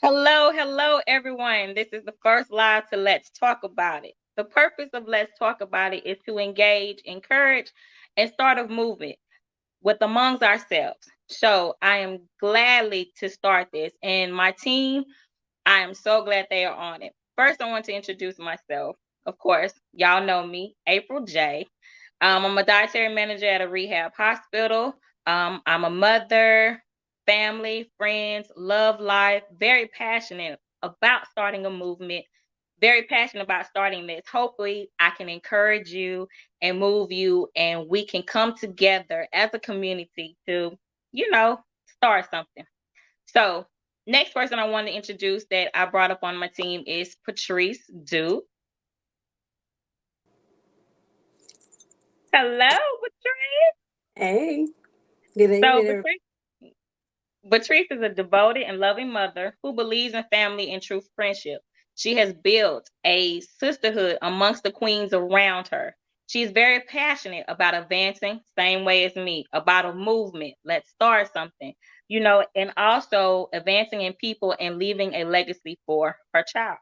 Hello, hello, everyone. This is the first live to Let's Talk About It. The purpose of Let's Talk About It is to engage, encourage, and start a movement with amongst ourselves. So I am gladly to start this, and my team, I am so glad they are on it. First, I want to introduce myself. Of course, y'all know me, April J. I'm a dietary manager at a rehab hospital. I'm a mother, family, friends, love life, very passionate about starting a movement, very passionate about starting this. Hopefully, I can encourage you and move you, and we can come together as a community to, you know, start something. So, next person I want to introduce that I brought up on my team is Patrice. Do hello, Patrice. Hey, good So, evening, everybody. Patrice is a devoted and loving mother who believes in family and true friendship. She has built a sisterhood amongst the queens around her. She's very passionate about advancing, same way as me, about a movement. Let's start something, and also advancing in people and leaving a legacy for her child.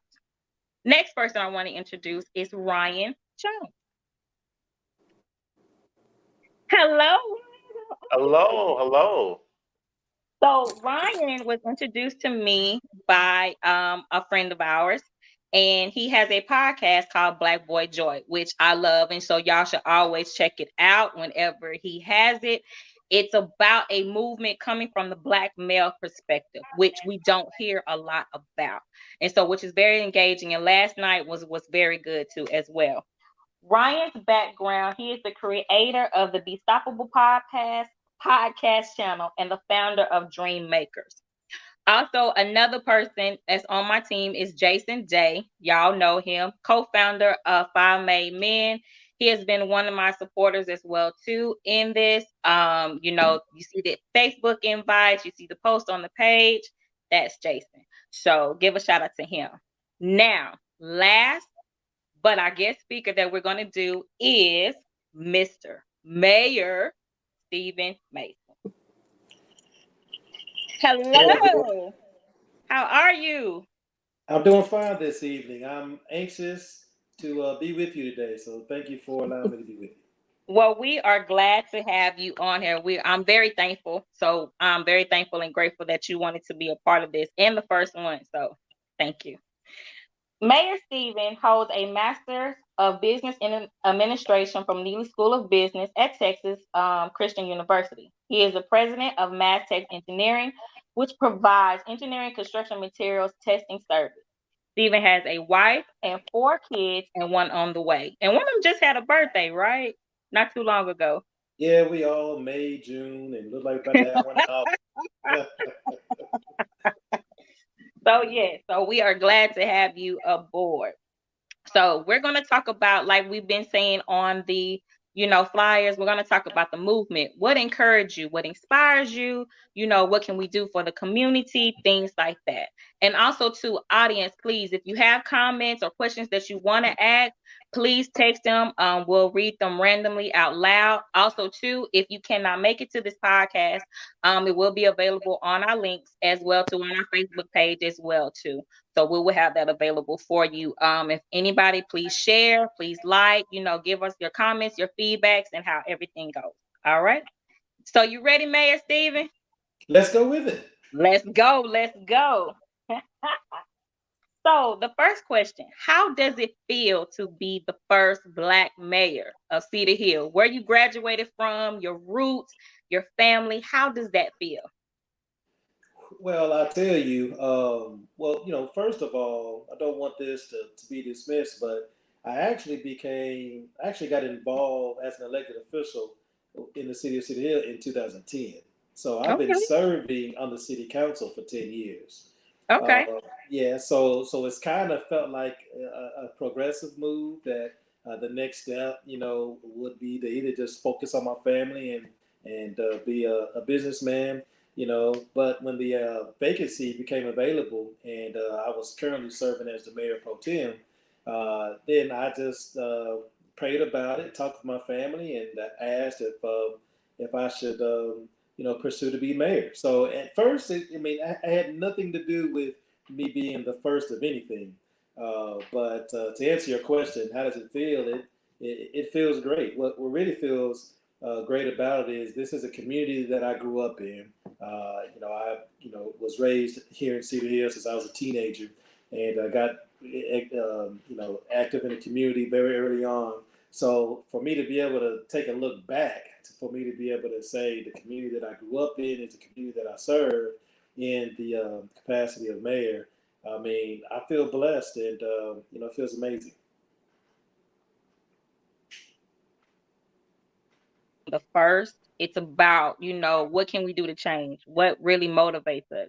Next person I want to introduce is Ryan Jones. Hello, Ryan. How are you? Hello, hello. So Ryan was introduced to me by a friend of ours, and he has a podcast called Black Boy Joy, which I love, and so y'all should always check it out whenever he has it. It's about a movement coming from the black male perspective, which we don't hear a lot about, and so which is very engaging. And last night was very good too as well. Ryan's background, he is the creator of the Be Stoppable podcast channel and the founder of Dream Makers. Also, another person that's on my team is Jason Day. Y'all know him, co-founder of Five Made Men. He has been one of my supporters as well too in this. You see the Facebook invites, you see the post on the page. That's Jason. So give a shout out to him. Now, last but our guest speaker that we're going to do is Mr. Mayor Stephen Mason. Hello, everyone. Hello. How are you? I'm doing fine this evening. I'm anxious to be with you today, so thank you for allowing me to be with you. Well, we are glad to have you on here. I'm very thankful. So I'm very thankful and grateful that you wanted to be a part of this and the first one. So thank you. Mayor Stephen holds a Master's of Business in Administration from Neely School of Business at Texas Christian University. He is the president of MassTech Engineering, which provides engineering construction materials testing service. Stephen has a wife and four kids and one on the way. And one of them just had a birthday, right? Not too long ago. Yeah, we all May, June, and look like about to have one in August. So we are glad to have you aboard. So we're going to talk about, like we've been saying on the, flyers, we're going to talk about the movement. What encourages you? What inspires you? What can we do for the community? Things like that. And also to audience, please, if you have comments or questions that you want to ask, please text them. We'll read them randomly out loud. Also, too, if you cannot make it to this podcast, it will be available on our links as well to on our Facebook page as well too. So we will have that available for you. If anybody, please share, please like, give us your comments, your feedbacks, and how everything goes. All right. So you ready, Mayor Stephen? Let's go with it. Let's go. Let's go. So the first question: how does it feel to be the first Black mayor of Cedar Hill? Where you graduated from, your roots, your family. How does that feel? Well, I tell you, first of all, I don't want this to be dismissed, but I actually got involved as an elected official in the city of City Hill in 2010. So I've been Okay. serving on the city council for 10 years. Uh, Okay. yeah, so it's kind of felt like a progressive move that the next step, would be to either just focus on my family and be a businessman, But when the vacancy became available, and I was currently serving as the mayor pro tem, then I just prayed about it, talked with my family, and asked if I should, pursue to be mayor. So at first, I had nothing to do with me being the first of anything. But to answer your question, how does it feel? It feels great. What really feels great about it is this is a community that I grew up in. I was raised here in Cedar Hill since I was a teenager, and I got active in the community very early on. So for me to be able to take a look back, for me to be able to say the community that I grew up in is the community that I serve in the capacity of mayor, I mean, I feel blessed, and it feels amazing. The first, it's about, what can we do to change? What really motivates us?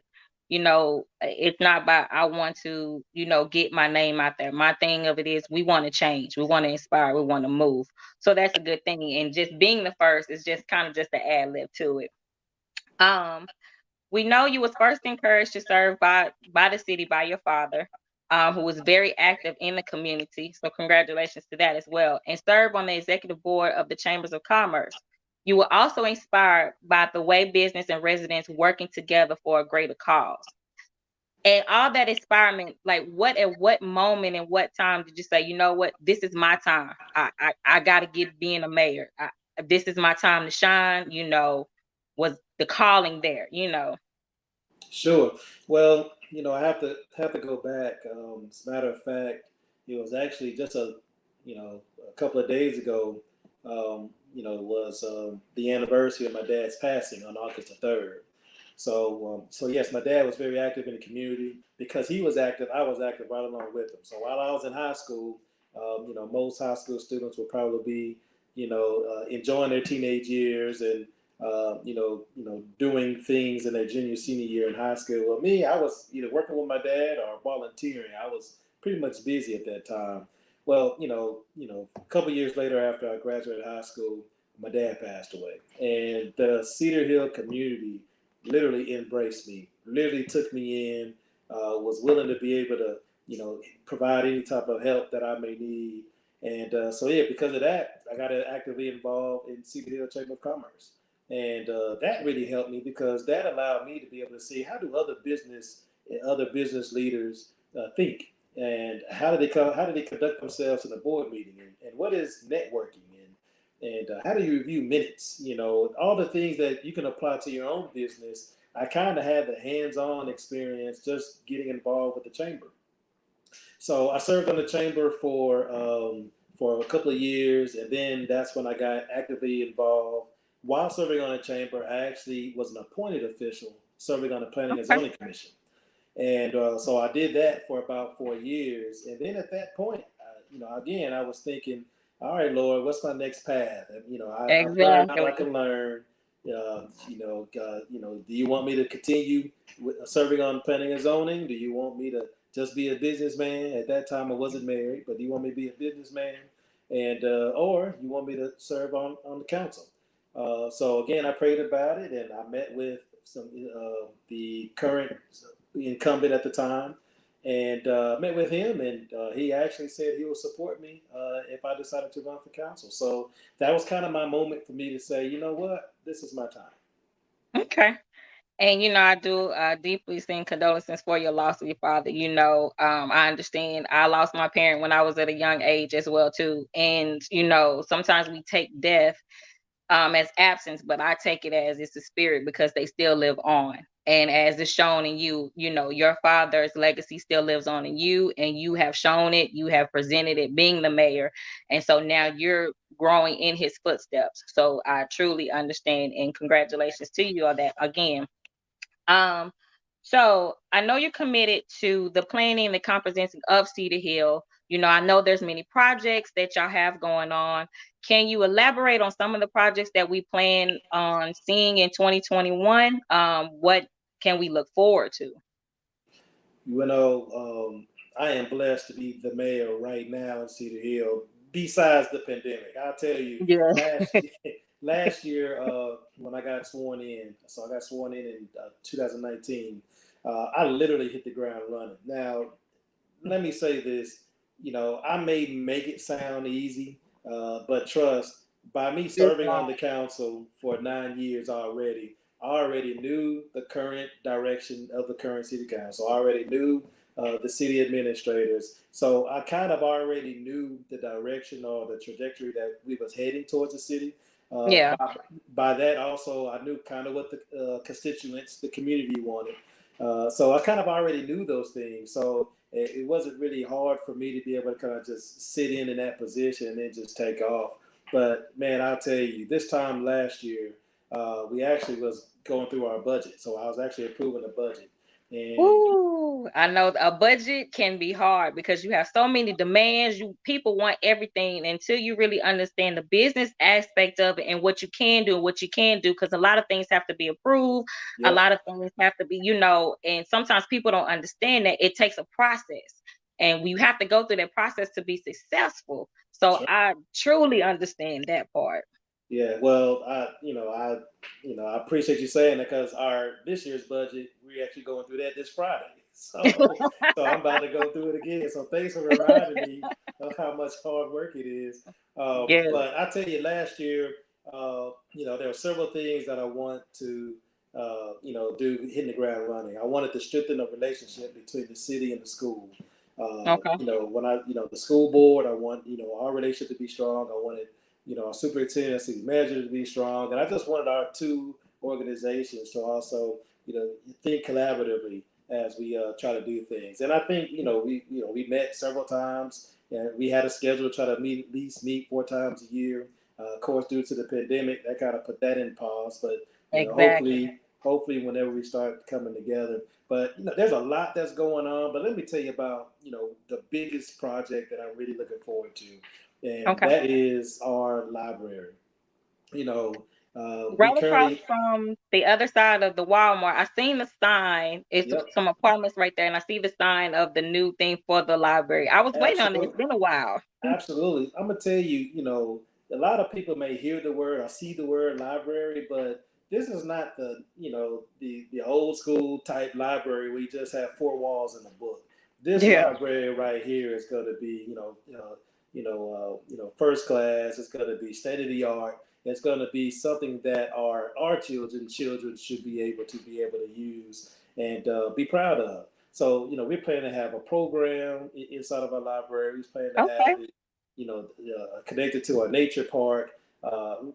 It's not about I want to, get my name out there. My thing of it is we want to change, we want to inspire, we want to move. So that's a good thing. And just being the first is just kind of just an ad lib to it. Um, we know you was first encouraged to serve by the city by your father, who was very active in the community. So congratulations to that as well. And serve on the executive board of the Chambers of Commerce. You were also inspired by the way business and residents working together for a greater cause. And all that inspirement, like at what moment and what time did you say, you know what, this is my time. I got to get being a mayor. This is my time to shine. Was the calling there? Sure. Well, I have to go back. As a matter of fact, it was actually just a couple of days ago. Was the anniversary of my dad's passing on August the 3rd. So yes, my dad was very active in the community. Because he was active, I was active right along with him. So while I was in high school, most high school students would probably be, enjoying their teenage years and doing things in their junior, senior year in high school. Well, me, I was either working with my dad or volunteering. I was pretty much busy at that time. Well, a couple years later after I graduated high school, my dad passed away. And the Cedar Hill community literally embraced me, literally took me in, was willing to be able to, provide any type of help that I may need. And so, yeah, because of that, I got actively involved in Cedar Hill Chamber of Commerce. And that really helped me because that allowed me to be able to see how do other business leaders think, and how do they conduct themselves in a board meeting, and what is networking, and how do you review minutes, all the things that you can apply to your own business. I kind of had the hands-on experience just getting involved with the chamber. So I served on the chamber for a couple of years, and then that's when I got actively involved. While serving on the chamber, I actually was an appointed official serving on the Planning and Okay. Zoning Commission, and so I did that for about 4 years. And then at that point, again, I was thinking, all right, Lord, what's my next path? And I've learned all I Exactly. can learn. Do you want me to continue serving on planning and zoning? Do you want me to just be a businessman? At that time, I wasn't married, but do you want me to be a businessman? And or you want me to serve on the council? So again, I prayed about it, and I met with the current incumbent at the time, and met with him, and he actually said he would support me if I decided to run for council. So that was kind of my moment for me to say, you know what, this is my time. Okay. And I do deeply send condolences for your loss of your father. I understand. I lost my parent when I was at a young age as well too. And sometimes we take death as absence, but I take it as it's a spirit because they still live on. And as is shown in you, your father's legacy still lives on in you, and you have shown it, you have presented it being the mayor. And so now you're growing in his footsteps. So I truly understand, and congratulations to you on that again. Um, so I know you're committed to the planning and the comprehensive of Cedar Hill. I know there's many projects that y'all have going on. Can you elaborate on some of the projects that we plan on seeing in 2021? What can we look forward to? You know, I am blessed to be the mayor right now in Cedar Hill. Besides the pandemic, I'll tell you, Yeah. last year when I got sworn in, so I got sworn in 2019. I literally hit the ground running. Now, let me say this, I may make it sound easy, but trust, by me It's serving on long. the council for 9 years already, I already knew the current direction of the current city council. I already knew the city administrators. So I kind of already knew the direction or the trajectory that we was heading towards the city. Uh, Yeah. by, by that also, I knew kind of what the constituents, the community wanted. So I kind of already knew those things. So it wasn't really hard for me to be able to kind of just sit in that position and then just take off. But man, I'll tell you, this time last year, we actually was going through our budget. So I was actually approving the budget. And Ooh, I know a budget can be hard because you have so many demands. You people want everything until you really understand the business aspect of it and what you can do and what you can't do. Because a lot of things have to be approved. A yep, lot of things have to be, and sometimes people don't understand that it takes a process, and we have to go through that process to be successful. So sure. I truly understand that part. Yeah, well, I appreciate you saying that because our this year's budget, we're actually going through that this Friday. So I'm about to go through it again. So thanks for reminding me of how much hard work it is. Yes. But I tell you, last year, there were several things that I want to, do hitting the ground running. I wanted to strengthen the relationship between the city and the school. Okay. The school board, I want, our relationship to be strong. I wanted our superintendent, city manager to be strong. And I just wanted our two organizations to also, think collaboratively as we try to do things. And I think, we met several times and we had a schedule to try to meet, at least meet 4 times a year. Of course, due to the pandemic, that kind of put that in pause. But, Exactly. hopefully whenever we start coming together. But, there's a lot that's going on. But let me tell you about, the biggest project that I'm really looking forward to, and Okay. that is our library. You know, we Right across currently, from the other side of the Walmart, I seen the sign. It's yep, some apartments right there, and I see the sign of the new thing for the library. I was waiting on it. It's absolutely, been a while. absolutely. I'm gonna tell you, a lot of people may hear the word or see the word library, but this is not the old school type library where you just have four walls and a book. This Yeah. library right here is going to be, first class. It's going to be state of the art. It's going to be something that our children should be able to use and be proud of. So, we're planning to have a program inside of our library. We're planning to Okay. have it, connected to a nature park.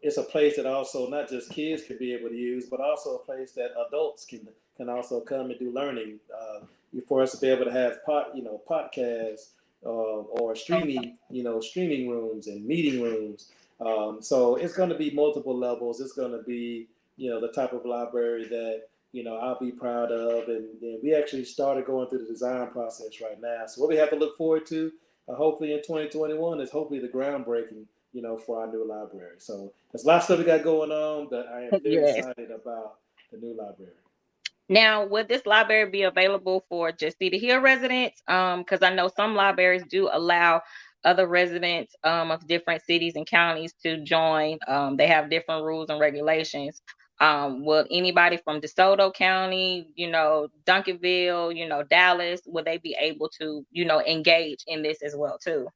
It's a place that also not just kids can be able to use, but also a place that adults can also come and do learning. For us to be able to have podcasts or streaming rooms and meeting rooms. So it's going to be multiple levels. It's going to be the type of library that I'll be proud of, and we actually started going through the design process right now. So what we have to look forward to, hopefully in 2021, is hopefully the groundbreaking, for our new library. So there's lots of stuff we got going on, but I am very Yes. excited about the new library. Now, would this library be available for just Cedar Hill residents? Because I know some libraries do allow other residents of different cities and counties to join. They have different rules and regulations. Will anybody from DeSoto County, Duncanville, Dallas, will they be able to, engage in this as well too?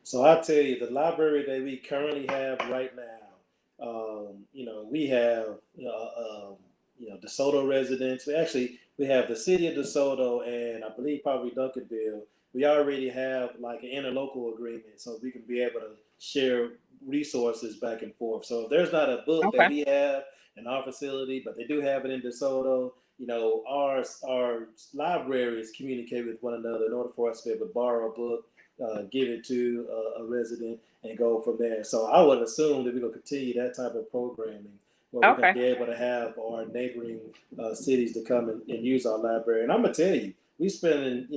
So I tell you, the library that we currently have right now, we have DeSoto residents. We have the city of DeSoto and I believe probably Duncanville. We already have like an interlocal agreement, so we can be able to share resources back and forth. So if there's not a book that Okay. we have in our facility, but they do have it in DeSoto, our libraries communicate with one another in order for us to be able to borrow a book, give it to a resident, and go from there. So I would assume that we're going to continue that type of programming where we're going to Okay. be able to have our neighboring cities to come and use our library. And I'm going to tell you, we spending,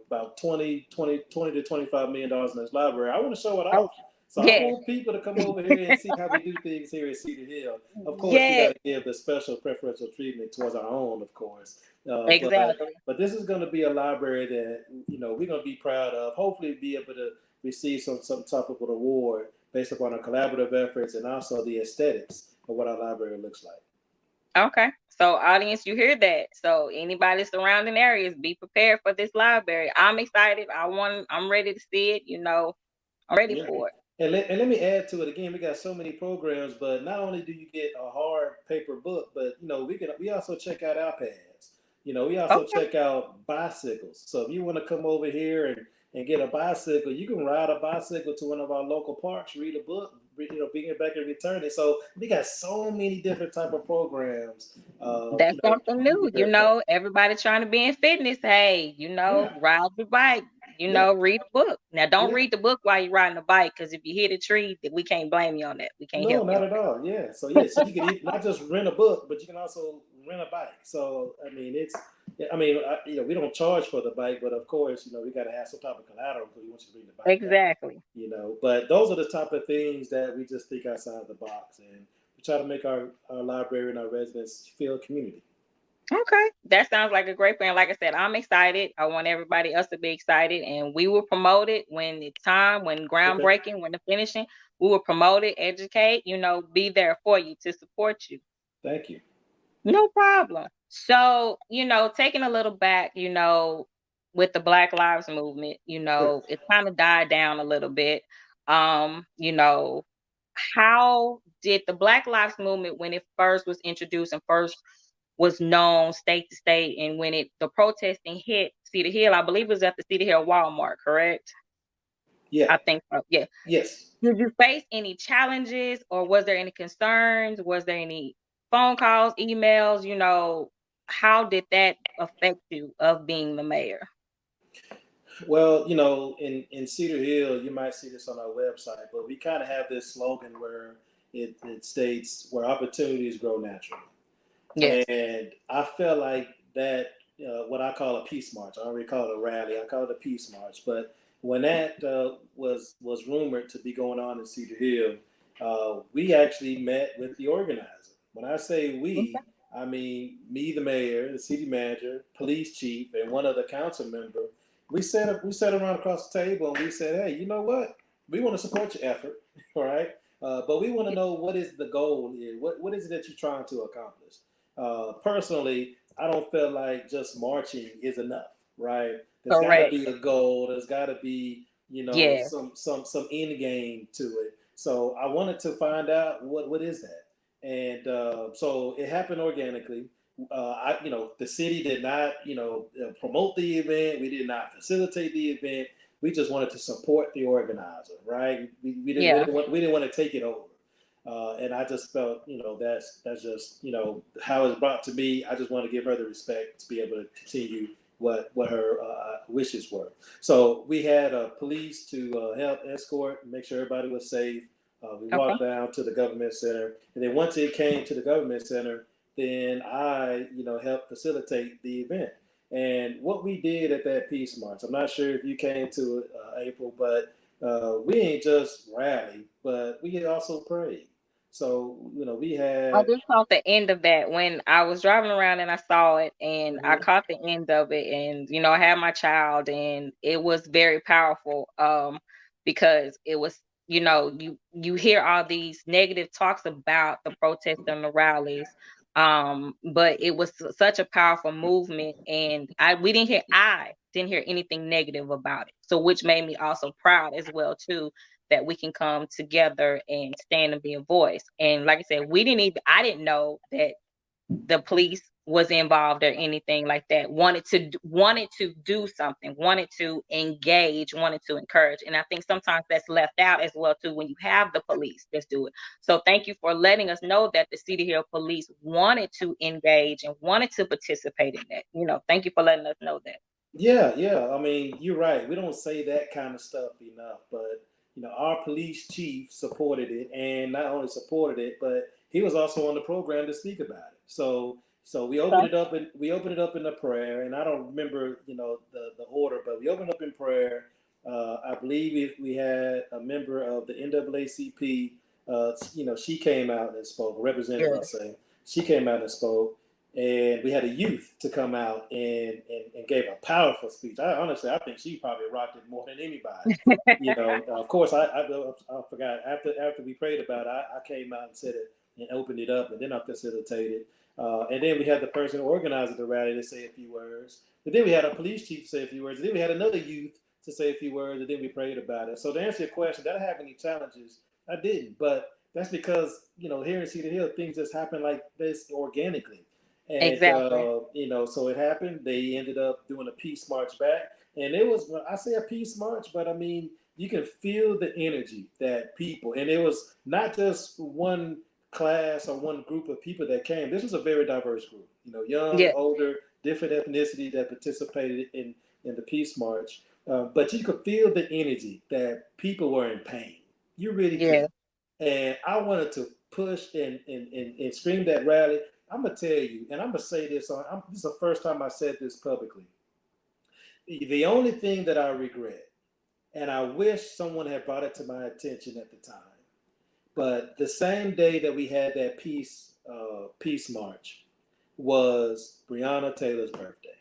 about 20 to $25 million in this library. I want to show it Oh, off. So I yes. want people to come over here and see how we do things here at Cedar Hill. Of course, we got Yes. to give the special preferential treatment towards our own, of course. But Exactly. but this is going to be a library that we're going to be proud of. Hopefully, be able to receive some type of an award based upon our collaborative efforts and also the aesthetics of what our library looks like. Okay. So, audience, you hear that. So, anybody surrounding areas, be prepared for this library. I'm excited. I'm ready to see it. I'm ready Yeah. for it. And let me add to it again. We got so many programs, but not only do you get a hard paper book, but we also check out iPads. We also Okay. check out bicycles. So if you want to come over here and get a bicycle, you can ride a bicycle to one of our local parks, read a book, bring it back and return it. So we got so many different type of programs. That's something You new. get very Everybody trying to be in fitness. Hey, yeah, ride the bike, yeah, read a book. Now, don't yeah. read the book while you're riding the bike, because if you hit a tree, we can't blame you on that. We can't No, help you not on at all. Yeah. So yeah, so you can not just rent a book, but you can also rent a bike. So I mean, we don't charge for the bike, but of course, we got to have some type of collateral because we want you to bring the that. bike back. Exactly. But those are the type of things that we just think outside the box, and we try to make our library and our residents feel community. Okay. That sounds like a great plan. Like I said, I'm excited. I want everybody else to be excited. And we will promote it when it's time, when Okay. groundbreaking, when the finishing. We will promote it, educate, be there for you to support you. Thank you. No problem. So, taking a little back, with the Black Lives Movement, Sure. it kind of died down a little bit. How did the Black Lives Movement, when it first was introduced and first was known state to state, and when the protesting hit Cedar Hill, I believe it was at the Cedar Hill Walmart, correct? Yeah. I think so. Yeah. Yes. Did you face any challenges, or was there any concerns? Was there any phone calls, emails? How did that affect you of being the mayor? Well, in Cedar Hill, you might see this on our website, but we kind of have this slogan where it states where opportunities grow naturally. Yes. And I felt like that, what I call a peace march. I don't really call it a rally. I call it a peace march. But when that was rumored to be going on in Cedar Hill, we actually met with the organizer. When I say we, Okay. I mean me, the mayor, the city manager, police chief, and one other council member. We sat around across the table and we said, hey, you know what? We want to support your effort, all right? But we want to know what is the goal here. What is it that you're trying to accomplish? Personally, I don't feel like just marching is enough, right? There's got to Correct. be a goal. There's got to be, Yeah. some end game to it. So I wanted to find out what is that, and so it happened organically. The city did not, promote the event. We did not facilitate the event. We just wanted to support the organizer, right? Yeah. We didn't want to take it over. And I just felt, that's just, how it's brought to me. I just want to give her the respect to be able to continue what her wishes were. So we had police to help escort, make sure everybody was safe. We Okay. walked down to the government center, and then once it came to the government center, then I, helped facilitate the event. And what we did at that peace march, I'm not sure if you came to it, April, but we ain't just rally, but we also prayed. So, we I had. just caught the end of that when I was driving around and I saw it, and I Mhm. caught the end of it, and I had my child, and it was very powerful because it was, you hear all these negative talks about the protests and the rallies, but it was such a powerful movement, and I didn't hear anything negative about it, so which made me also proud as well too, that we can come together and stand and be a voice. And like I said, I didn't know that the police was involved or anything like that. Wanted to do something, wanted to engage, wanted to encourage. And I think sometimes that's left out as well too when you have the police just do it. So thank you for letting us know that the City Hill Police wanted to engage and wanted to participate in that. Thank you for letting us know that. Yeah, yeah. I mean, you're right. We don't say that kind of stuff enough, but our police chief supported it, and not only supported it, but he was also on the program to speak about it. So Okay. we opened it up in a prayer, and I don't remember the order, but we opened up in prayer. I believe if we had a member of the NAACP, she came out and spoke. Representative, I'll Good. say, she came out and spoke, and we had a youth to come out and gave a powerful speech. I think she probably rocked it more than anybody. Of course, I forgot after we prayed about it, I came out and said it and opened it up, and then I facilitated. And then we had the person organizing the rally to say a few words. And then we had a police chief say a few words. And then we had another youth to say a few words, and then we prayed about it. So to answer your question, did I have any challenges? I didn't, but that's because here in Cedar Hill, things just happen like this organically, and Exactly. so it happened. They ended up doing a peace march back, and it was, well, I say a peace march, but I mean you can feel the energy that people, and it was not just one class or one group of people that came. This was a very diverse group, young, Yeah. older, different ethnicity that participated in the peace march. But you could feel the energy that people were in pain. You really Yeah. could. And I wanted to push and scream that rally. I'm gonna tell you, and I'm gonna say this this is the first time I said this publicly. The only thing that I regret, and I wish someone had brought it to my attention at the time, but the same day that we had that peace march was Breonna Taylor's birthday,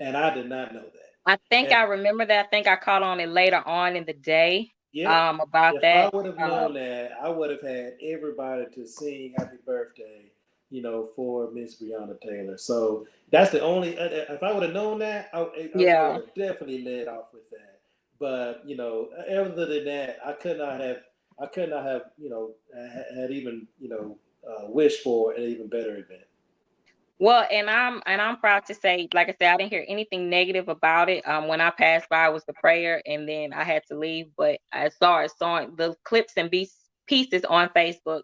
and I did not know that. I think And I remember that. I think I caught on it later on in the day yep, about if I that. would have known that, I would have had everybody to sing "Happy Birthday," for Miss Breonna Taylor. So that's the only. If I would have known that, I would Yeah. have definitely led off with that. But other than that, I could not have. I could not have. Had even wished for an even better event. Well, and I'm proud to say, like I said, I didn't hear anything negative about it. When I passed by was the prayer, and then I had to leave. But as far as saw the clips and pieces on Facebook,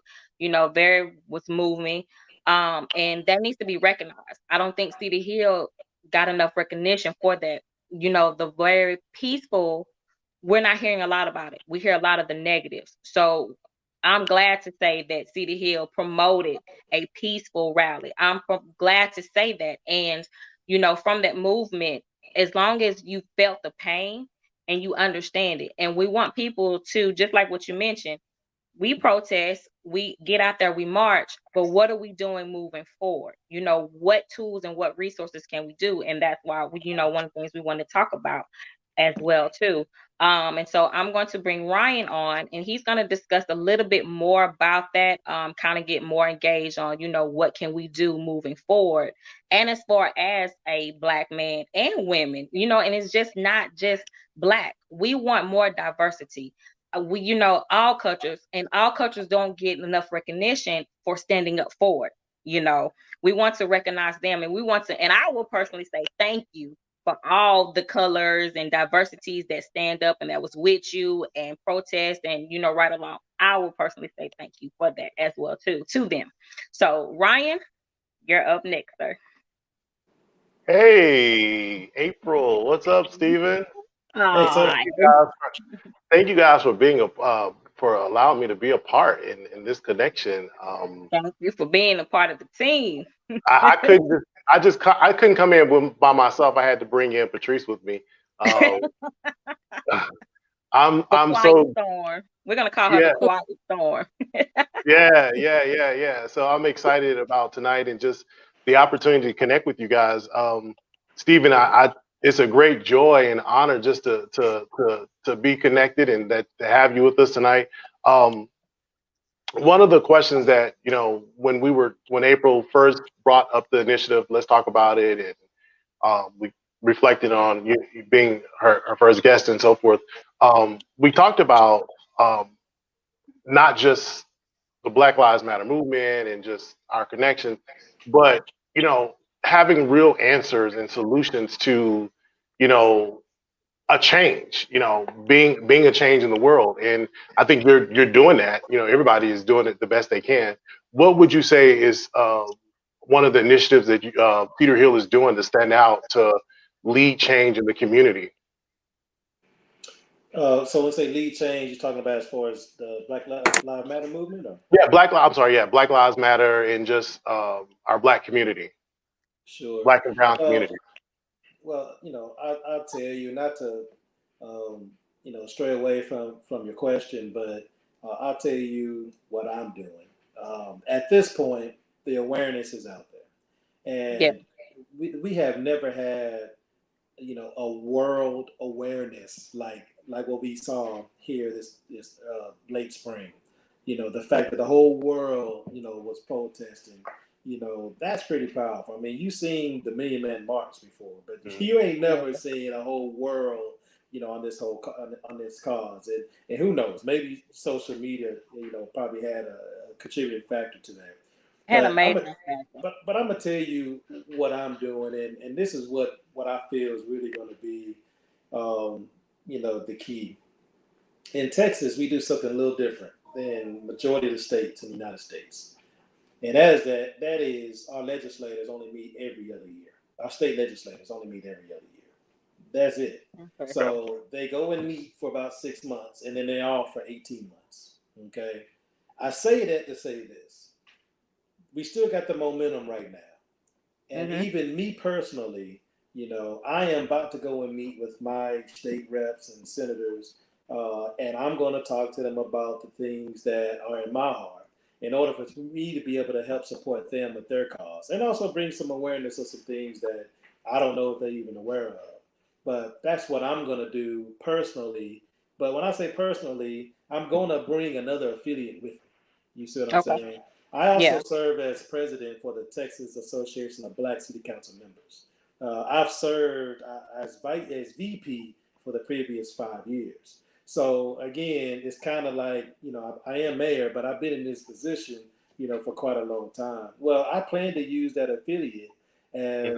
very was moving. And that needs to be recognized. I don't think Cedar Hill got enough recognition for that. The very peaceful, we're not hearing a lot about it. We hear a lot of the negatives. So I'm glad to say that Cedar Hill promoted a peaceful rally. Glad to say that. And, from that movement, as long as you felt the pain and you understand it, and we want people to, just like what you mentioned, we protest, we get out there, we march, but what are we doing moving forward? What tools and what resources can we do? And that's why one of the things we want to talk about as well too. And so I'm going to bring Ryan on, and he's going to discuss a little bit more about that, kind of get more engaged on, what can we do moving forward. And as far as a Black man and women, and it's just not just Black. We want more diversity. We all cultures, and all cultures don't get enough recognition for standing up for it. We want to recognize them, and we want to, and I will personally say thank you for all the colors and diversities that stand up and that was with you and protest and right along. I will personally say thank you for that as well too, to them. So Ryan, you're up next, sir. Hey, April, what's up, Steven? Hey, Oh, sir. Thank you guys thank you guys for being for allowing me to be a part in this connection. thank you for being a part of the team. I couldn't I couldn't come in by myself. I had to bring in Patrice with me. Uh, The I'm quiet so storm. We're gonna call her the yeah quiet storm. yeah. So I'm excited about tonight and just the opportunity to connect with you guys. Stephen, I it's a great joy and honor just to be connected and that to have you with us tonight. Um, One of the questions that when April first brought up the initiative, let's talk about it, and we reflected on you being her first guest and so forth. We talked about not just the Black Lives Matter movement and just our connection, but having real answers and solutions to you know a change, being a change in the world. And I think you're doing that. Everybody is doing it the best they can. What would you say is one of the initiatives that Peter Hill is doing to stand out to lead change in the community? So when say lead change, you're talking about as far as the Lives Matter movement, or? Yeah, I'm sorry. Yeah, Black Lives Matter and just our Black community, Sure. Black and Brown Well, community. I'll tell you not to, stray away from your question, but I'll tell you what I'm doing. At this point, the awareness is out there, Yeah. and we have never had, a world awareness like what we saw here this late spring. The fact that the whole world, was protesting. That's pretty powerful. I mean, you've seen the Million Man March before, but Mhm. you ain't Yeah. never seen a whole world, on this on this cause, and who knows, maybe social media, probably had a contributing factor to that. Had a But major factor. but I'm gonna tell you what I'm doing, and this is what I feel is really going to be, the key. In Texas, we do something a little different than majority of the states in the United States, and that is our legislators only meet every other year. Our state legislators only meet every other year. That's it. Okay. So they go and meet for about 6 months, and then they're off for 18 months. Okay, I say that to say this: we still got the momentum right now. And Mm-hmm. even me personally, I am about to go and meet with my state reps and senators, and I'm going to talk to them about the things that are in my heart in order for me to be able to help support them with their cause and also bring some awareness of some things that I don't know if they're even aware of. But that's what I'm going to do personally. But when I say personally, I'm going to bring another affiliate with me. You see what I'm Okay. saying? I also Yeah. serve as president for the Texas Association of Black City Council Members. I've served as VP for the previous 5 years. So again, it's kind of like, I am mayor, but I've been in this position, for quite a long time. Well, I plan to use that affiliate Mhm.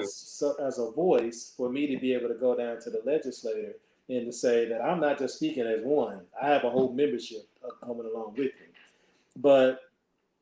as a voice for me to be able to go down to the legislator and to say that I'm not just speaking as one. I have a whole membership coming along with me. But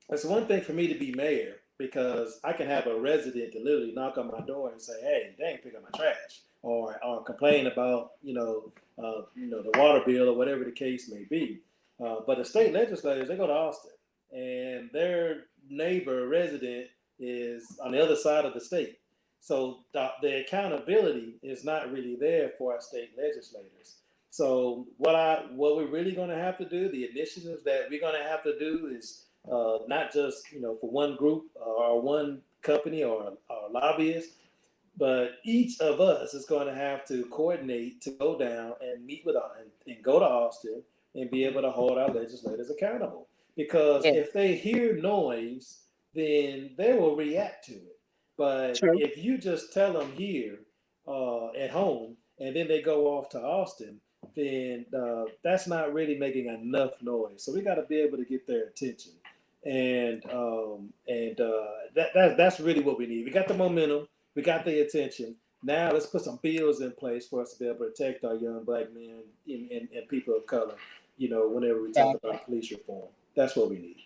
it's one thing for me to be mayor because I can have a resident to literally knock on my door and say, "Hey, they ain't picking up my trash," or complain about the water bill or whatever the case may be. But the state legislators, they go to Austin, and their neighbor resident is on the other side of the state. So the accountability is not really there for our state legislators. So what we're really going to have to do, the initiatives that we're going to have to do is not just for one group or one company or lobbyist, but each of us is going to have to coordinate to go down and meet with and go to Austin and be able to hold our legislators accountable. Because Yeah. if they hear noise, then they will react to it. But True. if you just tell them here at home and then they go off to Austin, then that's not really making enough noise. So we got to be able to get their attention, and that's really what we need. We got the momentum, we got the attention. Now let's put some bills in place for us to be able to protect our young black men and people of color. Whenever we talk Exactly. about police reform, that's what we need.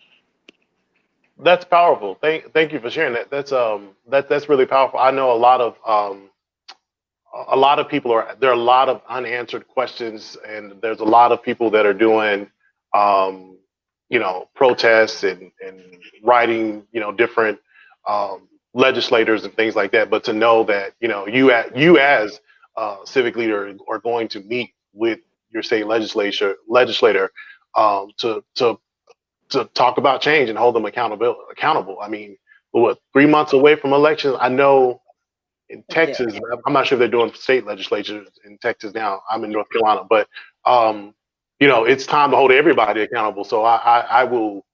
That's powerful. Thank you for sharing that. That's really powerful. I know a lot of people there are a lot of unanswered questions, and there's a lot of people that are doing um, protests and writing different legislators and things like that. But to know that you as civic leader are going to meet with your state legislator to talk about change and hold them accountable. I mean, what, 3 months away from elections? I know in Yeah. Texas, I'm not sure if they're doing state legislatures in Texas now. I'm in North Carolina, but um, it's time to hold everybody accountable. So I will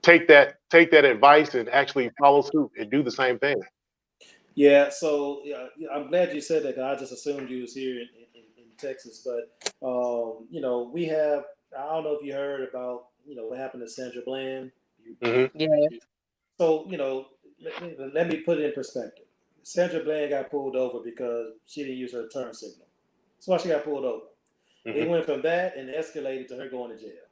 take that advice and actually follow suit and do the same thing. Yeah, so yeah, I'm glad you said that. 'Cause I just assumed you was here in Texas, but we have. I don't know if you heard about what happened to Sandra Bland. Hmm. Yeah. So let me put it in perspective. Sandra Bland got pulled over because she didn't use her turn signal. That's why she got pulled over. It Hmm. went from that and escalated to her going to jail.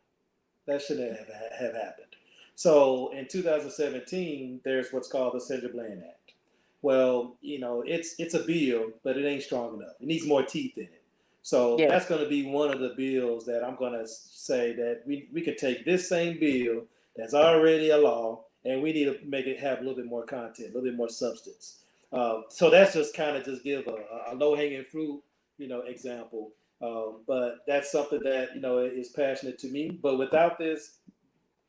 That shouldn't have happened. So in 2017, there's what's called the Cedar Bland Act. Well, it's a bill, but it ain't strong enough. It needs more teeth in it. So Yeah. that's going to be one of the bills that I'm going to say that we could take this same bill that's already a law and we need to make it have a little bit more content, a little bit more substance. So that's just kind of just give a low hanging fruit, example. But that's something that is passionate to me. But without this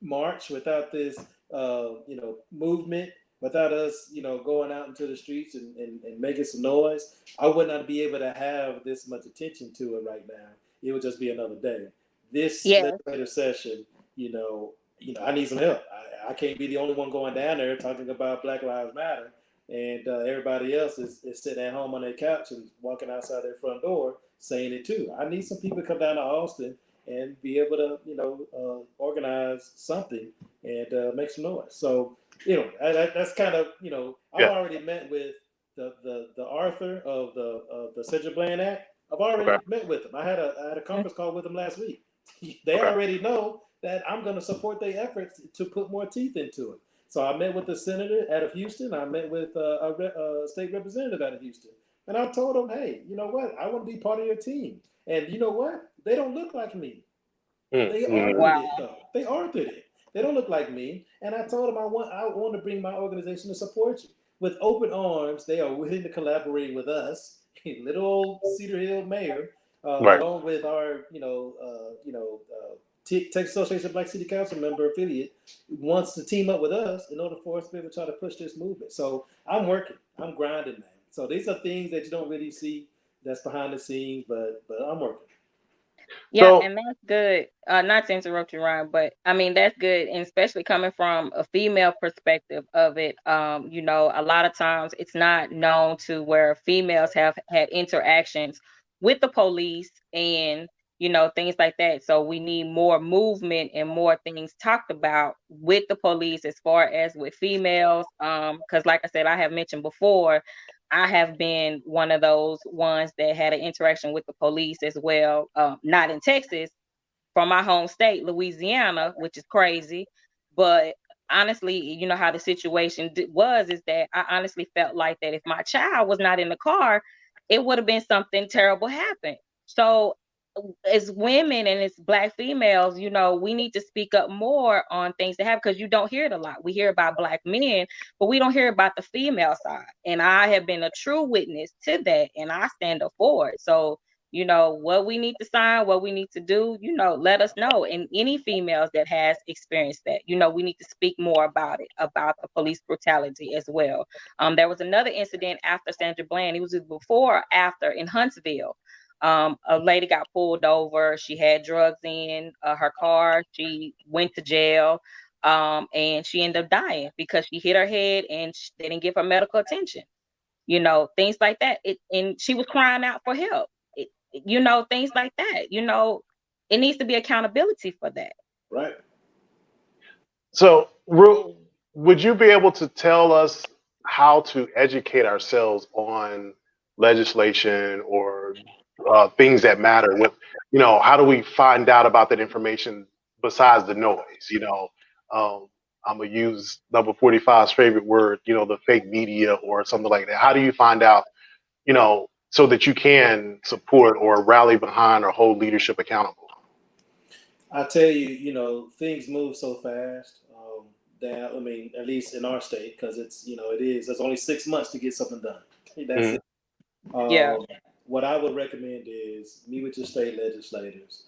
march, without this movement, without us going out into the streets and making some noise, I would not be able to have this much attention to it right now. It would just be another day. This Yeah. legislative session, I need some help. I can't be the only one going down there talking about Black Lives Matter. and everybody else is sitting at home on their couch and walking outside their front door saying it too. I need some people to come down to Austin and be able to, organize something and make some noise. So, that's kind of, I've Yeah. already met with the author of the Cedar Bland Act. I've Okay. already met with them. I had a conference call with them last week. They Okay. already know that I'm going to support their efforts to put more teeth into it. So I met with the senator out of Houston. I met with a state representative out of Houston. And I told them, hey, you know what? I want to be part of your team. And you know what? They don't look like me. They Mm-hmm. authored Wow. it, though. They authored it. They don't look like me. And I told them I want to bring my organization to support you. With open arms, they are willing to collaborate with us, little old Cedar Hill mayor, Right. along with our, Texas Association of Black City Council member affiliate, wants to team up with us in order for us to be able to try to push this movement. So I'm working. I'm grinding, man. So these are things that you don't really see that's behind the scenes, but I'm working. Yeah, So and that's good. Not to interrupt you, Ryan, but I mean that's good, and especially coming from a female perspective of it. A lot of times it's not known to where females have had interactions with the police and things like that. So we need more movement and more things talked about with the police as far as with females. Because like I said, I have mentioned before, I have been one of those ones that had an interaction with the police as well. Not in Texas, from my home state, Louisiana, which is crazy. But honestly, you know how the situation was is that I honestly felt like that if my child was not in the car, it would have been something terrible happen. So as women and as black females, we need to speak up more on things that happen because you don't hear it a lot. We hear about black men, but we don't hear about the female side. And I have been a true witness to that, and I stand up for it. So what we need to sign, what we need to do, let us know. And any females that has experienced that, we need to speak more about it, about the police brutality as well. There was another incident after Sandra Bland. It was before or after in Huntsville. A lady got pulled over. She had drugs in her car. She went to jail. And she ended up dying because she hit her head and they didn't give her medical attention. Things like that. And she was crying out for help. Things like that. It needs to be accountability for that. Right. So, would you be able to tell us how to educate ourselves on legislation or things that matter? How do we find out about that information besides the noise? I'm gonna use number 45's favorite word, the fake media or something like that. How do you find out, so that you can support or rally behind or hold leadership accountable? I tell you, things move so fast that I mean, at least in our state, because it is. There's only 6 months to get something done. That's Mhm. it. Yeah. What I would recommend is meet with your state legislators.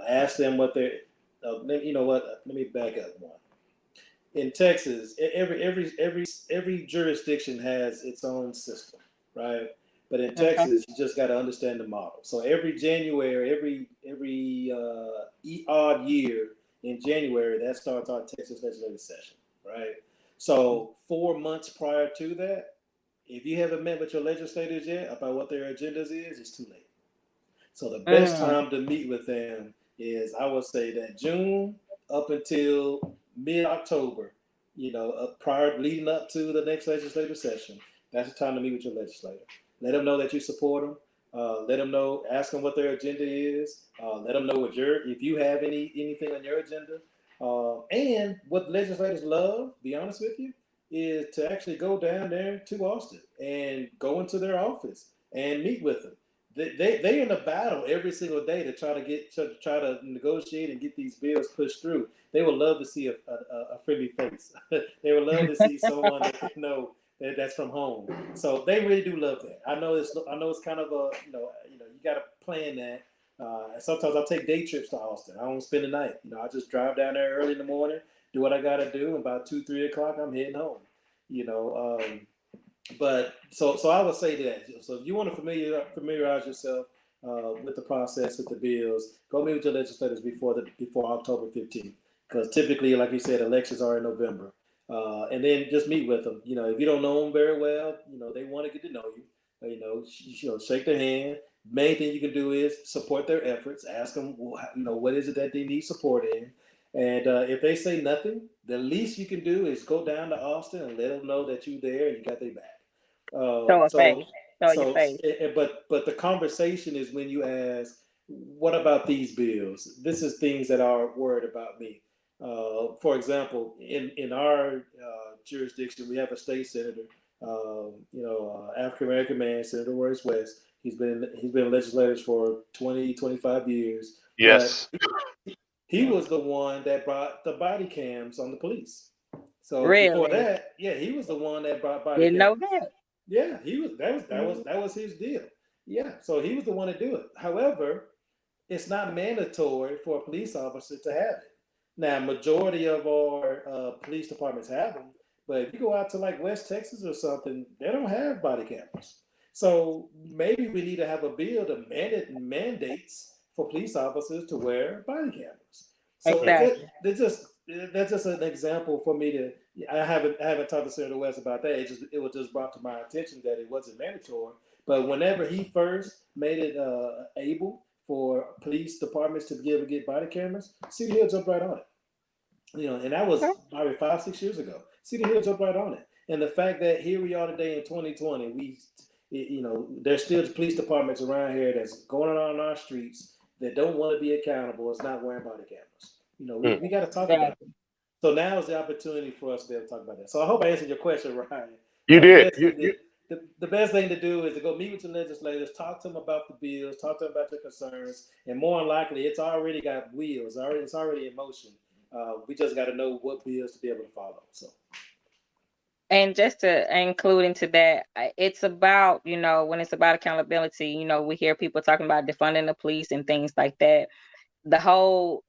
Ask them what they're. You know what? Let me back up one. In Texas, every jurisdiction has its own system, right? But in Okay. Texas, you just got to understand the model. So every January, every odd year in January, that starts our Texas legislative session, right? So 4 months prior to that, if you haven't met with your legislators yet about what their agendas is, it's too late. So the best Mm, time to meet with them is, I would say, that June up until mid-October, prior leading up to the next legislative session. That's the time to meet with your legislator. Let them know that you support them. Let them know, ask them what their agenda is. Let them know if you have anything on your agenda. And what legislators love, be honest with you, is to actually go down there to Austin and go into their office and meet with them. They in a battle every single day to try to negotiate and get these bills pushed through. They would love to see a friendly face. They would love to see someone that they know that's from home. So they really do love that. I know it's kind of a you got to plan that. And sometimes I take day trips to Austin. I don't spend the night. I just drive down there early in the morning, do what I got to do. About 2-3 o'clock, I'm heading home. You know, but so I would say that. So if you want to familiarize yourself with the process, with the bills, go meet with your legislators before October 15th, because typically, like you said, elections are in November. and then just meet with them. If you don't know them very well, they want to get to know you. Shake their hand. Main thing you can do is support their efforts. Ask them, what is it that they need support in, and if they say nothing, the least you can do is go down to Austin and let them know that you're there and you got their back. Show a So, face. Show your face. but the conversation is when you ask, what about these bills? This is things that are worried about me. For example, in our jurisdiction, we have a state senator, African American man, Senator Royce West. He's been legislators for 20, 25 years, but Yes. he was the one that brought the body cams on the police. So before Really? that, yeah, he was the one that brought body Didn't know cameras. that. Yeah, he was. That was his deal. Yeah, so he was the one to do it. However, it's not mandatory for a police officer to have it. Now, majority of our police departments have them, but if you go out to like West Texas or something, they don't have body cameras. So maybe we need to have a bill to mandates for police officers to wear body cameras. So Exactly. that's just an example for me to. I haven't talked to Senator West about that. It was just brought to my attention that it wasn't mandatory. But whenever he first made it able for police departments to be able to get body cameras, City Hill jumped right on it. And that was probably 5, 6 years ago. City Hill jumped right on it. And the fact that here we are today in 2020, there's still police departments around here that's going on our streets that don't want to be accountable. It's not wearing body cameras. We got to talk about it. Exactly. So now is the opportunity for us to be able to talk about that. So I hope I answered your question, Ryan. You The did. best thing the best thing to do is to go meet with your legislators, talk to them about the bills, talk to them about your concerns, and more than likely, it's already got wheels. It's already in motion. We just got to know what bills to be able to follow. So And just to include into that, it's about, when it's about accountability, we hear people talking about defunding the police and things like that. The whole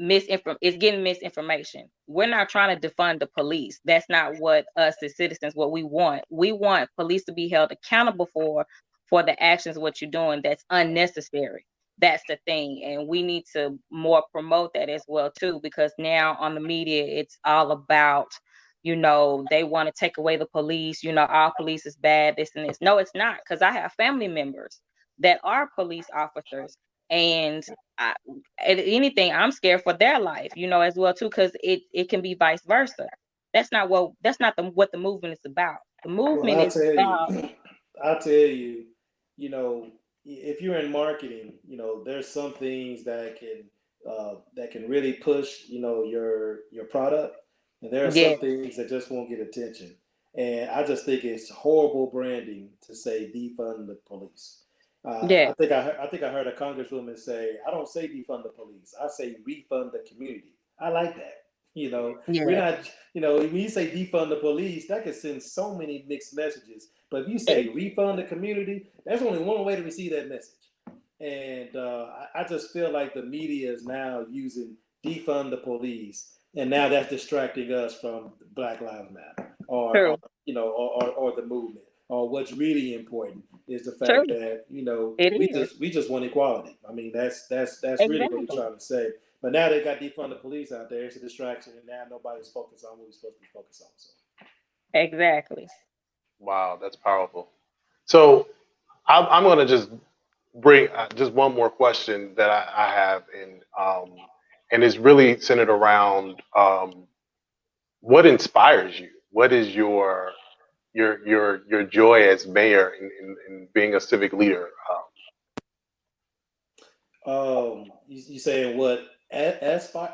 misinform is getting misinformation. We're not trying to defund the police. That's not what us as citizens, what we want. We want police to be held accountable for the actions, what you're doing that's unnecessary. That's the thing. And we need to more promote that as well too, because now on the media, it's all about, they want to take away the police, all police is bad, this and this. No, it's not, because I have family members that are police officers, and I, anything, I'm scared for their life, as well too, because it can be vice versa. That's not what the movement is about. The well, movement I'll is tell you, about I'll tell you, you know, if you're in marketing, there's some things that can really push, your product, and there are yeah, some things that just won't get attention. And I just think it's horrible branding to say defund the police. yeah, I think I heard a congresswoman say, "I don't say defund the police. I say refund the community." I like that. We're yeah. not. When you say defund the police, that could send so many mixed messages. But if you say It- refund the community, there's only one way to receive that message. And I just feel like the media is now using defund the police, and now that's distracting us from Black Lives Matter, or True, or the movement. Or what's really important is the true. fact that It we is. just want equality. I mean, that's really what we're Exactly. trying to say. But now they got defund the police out there. It's a distraction, and now nobody's focused on what we're supposed to be focused on. So. Exactly. Wow, that's powerful. So I'm going to just bring just one more question that I have, and it's really centered around what inspires you. What is your joy as mayor in being a civic leader? You saying what? Aspire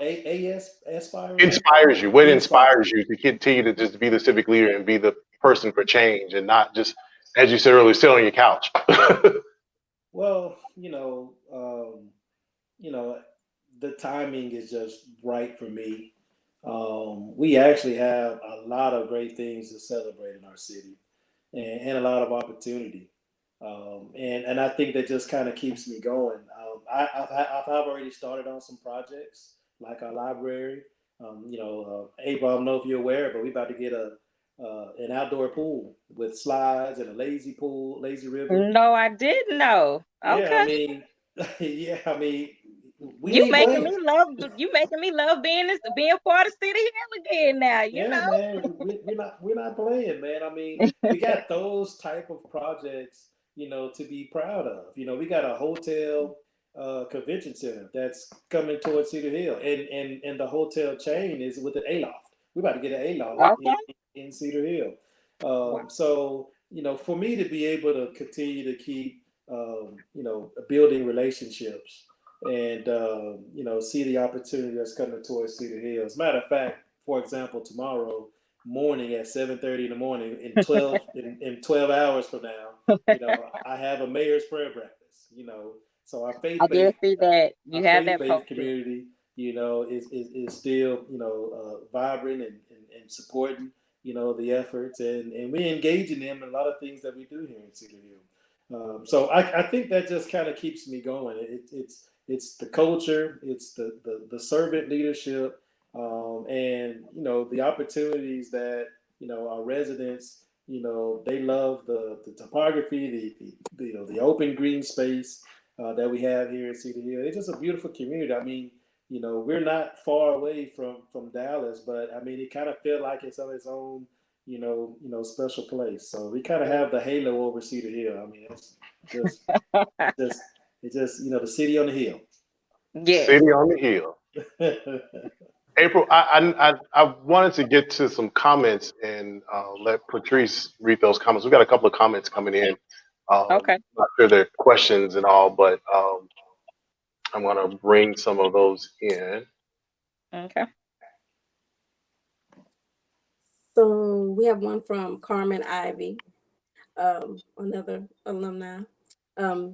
me? Inspires you? What Inspire. inspires you to continue to just be the civic leader and be the person for change, and not just, as you said earlier, sit on your couch? Well, you know, the timing is just right for me. We actually have a lot of great things to celebrate in our city, and a lot of opportunity. And I think that just kind of keeps me going. I've already started on some projects like our library. April, I don't know if you're aware, but we're about to get an outdoor pool with slides and a lazy pool, lazy river. No, I didn't know. Yeah, I Okay. mean, yeah, I mean, we ain't playing. You making me love being part of City Hill again now, you Yeah, know. man, we're not playing, man. I mean, we got those type of projects, to be proud of. We got a hotel convention center that's coming towards Cedar Hill, and the hotel chain is with an A loft. We're about to get an A loft Okay. in Cedar Hill. Wow. So for me to be able to continue to keep building relationships and see the opportunity that's coming towards Cedar Hill. As a matter of fact, for example, tomorrow morning at 7:30 in the morning, in 12 hours from now, I have a mayor's prayer breakfast. So our I did see that. our You have faith that based posted. community, is still vibrant and supporting the efforts, and we engage in them in a lot of things that we do here in Cedar Hill. So I think that just kind of keeps me going. It's the culture, it's the servant leadership, and the opportunities that our residents, they love the topography, the open green space that we have here in Cedar Hill. It's just a beautiful community. I mean, we're not far away from Dallas, but I mean, it kind of felt like it's on its own special place. So we kind of have the halo over Cedar Hill. I mean, it's just, just, it's just, the city on the hill. Yes. City on the hill. April, I wanted to get to some comments and let Patrice read those comments. We got a couple of comments coming in. Okay. Not sure they're questions and all, but I'm going to bring some of those in. Okay. So we have one from Carmen Ivy, another alumni.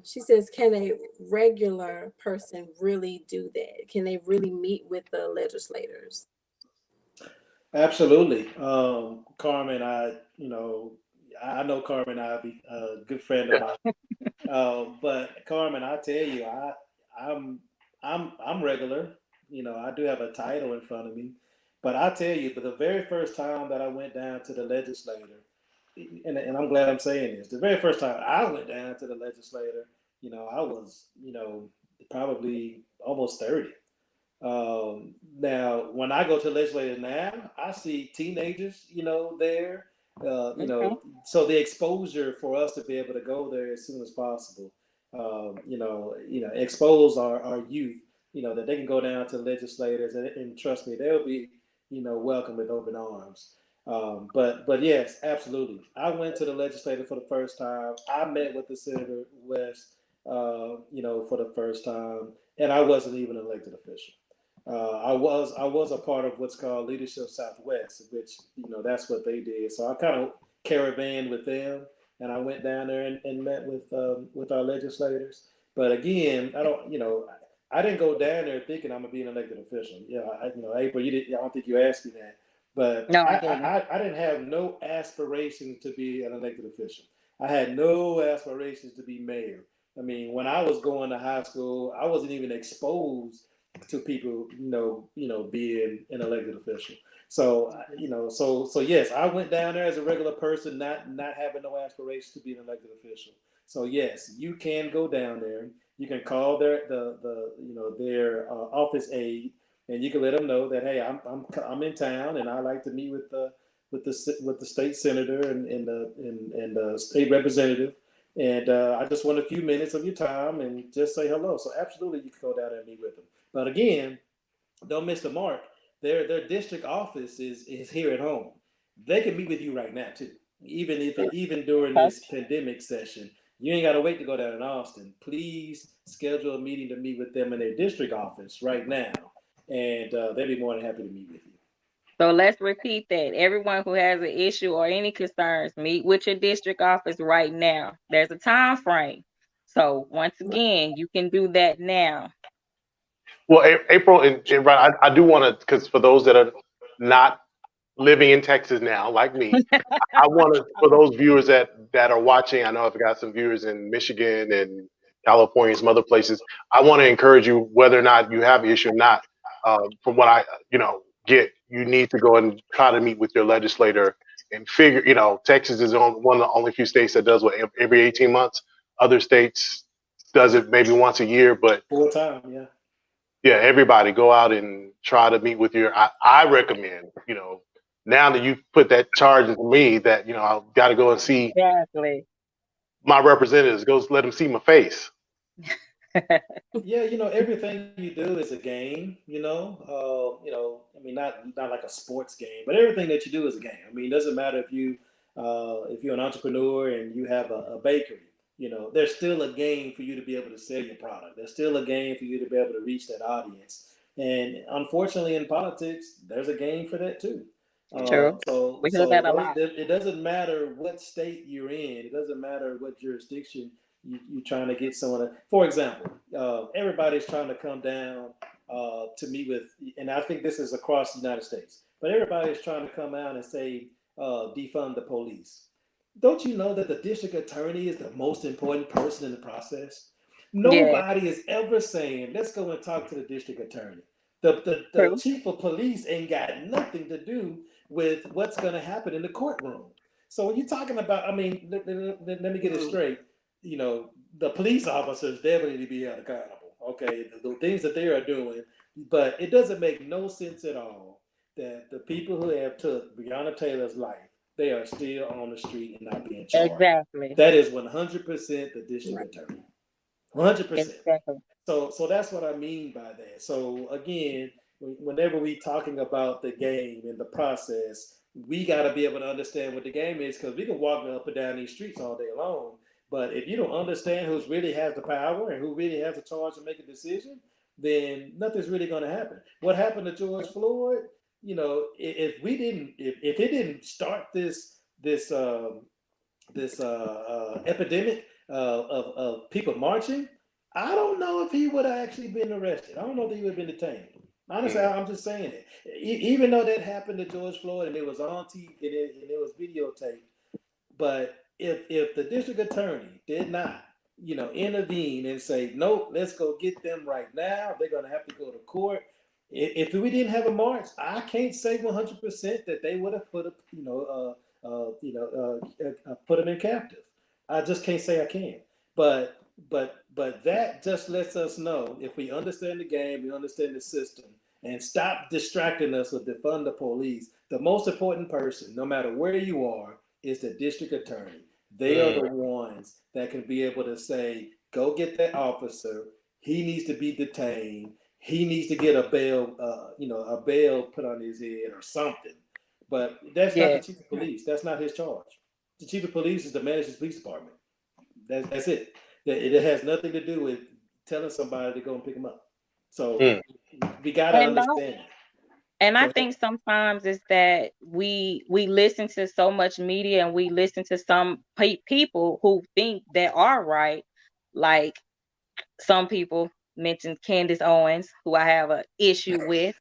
She says, can a regular person really do that? Can they really meet with the legislators? Absolutely. Carmen, I know Carmen Ivy, a good friend of mine. But Carmen, I tell you, I'm I'm regular. I do have a title in front of me, but I tell you, but the very first time that I went down to the legislator, and I'm glad I'm saying this, the very first time I went down to the legislator, I was, probably almost 30. Now, when I go to legislators now, I see teenagers, there. Okay. So the exposure for us to be able to go there as soon as possible, expose our youth, that they can go down to legislators, and trust me, they'll be, welcome with open arms. But yes, absolutely. I went to the legislator for the first time. I met with the Senator West, for the first time, and I wasn't even an elected official. I was a part of what's called Leadership Southwest, which that's what they did. So I kind of caravan with them, and I went down there and met with our legislators. But again, I don't I didn't go down there thinking I'm gonna be an elected official. April, you didn't. I don't think you asked me that, but No, I I, didn't. I didn't have no aspirations to be an elected official. I had no aspirations to be mayor. I mean, when I was going to high school, I wasn't even exposed to people, being an elected official. So, so yes, I went down there as a regular person, not having no aspirations to be an elected official. So yes, you can go down there. You can call their office aide, and you can let them know that, hey, I'm in town, and I like to meet with the state senator and the state representative, and I just want a few minutes of your time and just say hello. So absolutely, you can go down there and meet with them. But again, don't miss the mark. Their district office is here at home. They can meet with you right now too. Even during Okay. this pandemic session, you ain't got to wait to go down in Austin. Please schedule a meeting to meet with them in their district office right now, and they'll be more than happy to meet with you. So let's repeat that. Everyone who has an issue or any concerns, meet with your district office right now. There's a time frame. So once again, you can do that now. Well, April, and right, I do want to, because for those that are not living in Texas now, like me, I want to, for those viewers that are watching, I know I've got some viewers in Michigan and California, some other places. I want to encourage you, whether or not you have an issue or not, from what I, get, you need to go and try to meet with your legislator and figure, Texas is one of the only few states that does what every 18 months. Other states does it maybe once a year, but Full time, yeah. yeah, everybody go out and try to meet with your. I recommend, now that you've put that charge into me, that I've got to go and see Exactly. my representatives. Go let them see my face. Yeah, everything you do is a game. I mean, not like a sports game, but everything that you do is a game. I mean, it doesn't matter if you're an entrepreneur and you have a bakery. There's still a game for you to be able to sell your product. There's still a game for you to be able to reach that audience. And unfortunately, in politics, there's a game for that too. True. So We hear so that a lot. it doesn't matter what state you're in. It doesn't matter what jurisdiction you're trying to get someone. For example, everybody's trying to come down to meet with, and I think this is across the United States. But everybody's trying to come out and say defund the police. Don't you know that the district attorney is the most important person in the process? Yeah, Nobody is ever saying, let's go and talk to the district attorney. The true. chief of police ain't got nothing to do with what's going to happen in the courtroom. So when you're talking about, I mean, let me get it straight. The police officers definitely need to be held accountable. Okay, the things that they are doing, but it doesn't make no sense at all that the people who have took Breonna Taylor's life, they are still on the street and not being charged. Exactly. That is 100% the district Right. attorney. 100%. Exactly. So that's what I mean by that. So again, whenever we talking about the game and the process, we got to be able to understand what the game is, because we can walk up and down these streets all day long. But if you don't understand who's really has the power and who really has the charge to make a decision, then nothing's really going to happen. What happened to George Floyd? If it didn't start this epidemic of people marching, I don't know if he would have actually been arrested. I don't know if he would have been detained. Honestly, I'm just saying it. Even though that happened to George Floyd and it was on TV and it was videotaped, but if the district attorney did not, intervene and say, nope, let's go get them right now, they're going to have to go to court. If we didn't have a march, I can't say 100% that they would have put them in captive. I just can't say I can. But that just lets us know, if we understand the game, we understand the system, and stop distracting us with defund the police. The most important person, no matter where you are, is the district attorney. They are the ones that can be able to say, go get that officer. He needs to be detained. He needs to get a bail put on his head or something. But that's not the Yeah. chief of police. That's not his charge. The chief of police is to manage his police department. That's it. It has nothing to do with telling somebody to go and pick him up. So Mm. we got to And don't understand that. and Go I ahead. think sometimes it's that we listen to so much media and we listen to some people who think they are right. Like some people mentioned Candace Owens, who I have an issue with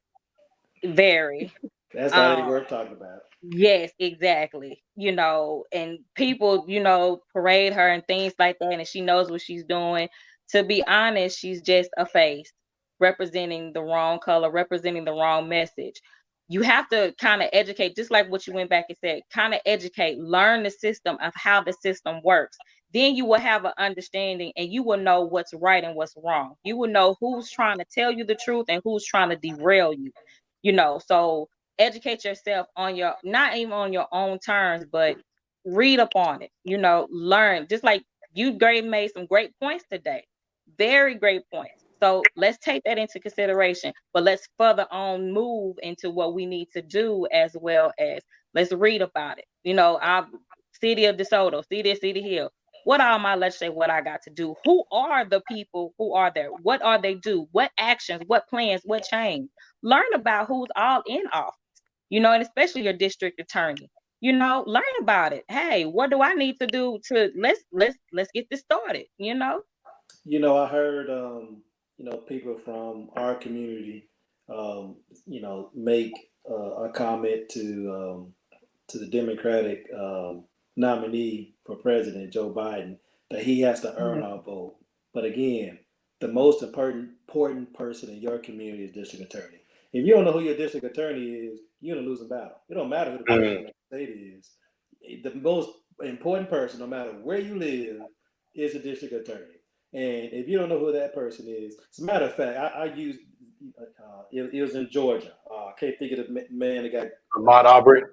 very. That's not even Um, worth talking about. Yes, exactly. And people, parade her and things like that, and she knows what she's doing. To be honest, she's just a face representing the wrong color, representing the wrong message. You have to kind of educate, just like what you went back and said, kind of educate, learn the system of how the system works. Then you will have an understanding and you will know what's right and what's wrong. You will know who's trying to tell you the truth and who's trying to derail you. So educate yourself on your not even on your own terms, but read up on it, learn. Just like you great made some great points today. Very great points. So let's take that into consideration, but let's further on move into what we need to do, as well as let's read about it. Our city of DeSoto, city hill. What are my legislators? What I got to do? Who are the people who are there? What are they do? What actions? What plans? What change? Learn about who's all in office, and especially your district attorney. Learn about it. Hey, what do I need to do to let's get this started? I heard people from our community make a comment to the Democratic nominee for president, Joe Biden, that he has to earn Mhm. our vote. But again, the most important person in your community is district attorney. If you don't know who your district attorney is, you're in a losing battle. It don't matter who the Mm. president of the state is. The most important person, no matter where you live, is a district attorney. And if you don't know who that person is, as a matter of fact, I use it was in Georgia. I can't think of the man that got Ahmaud Aubrey.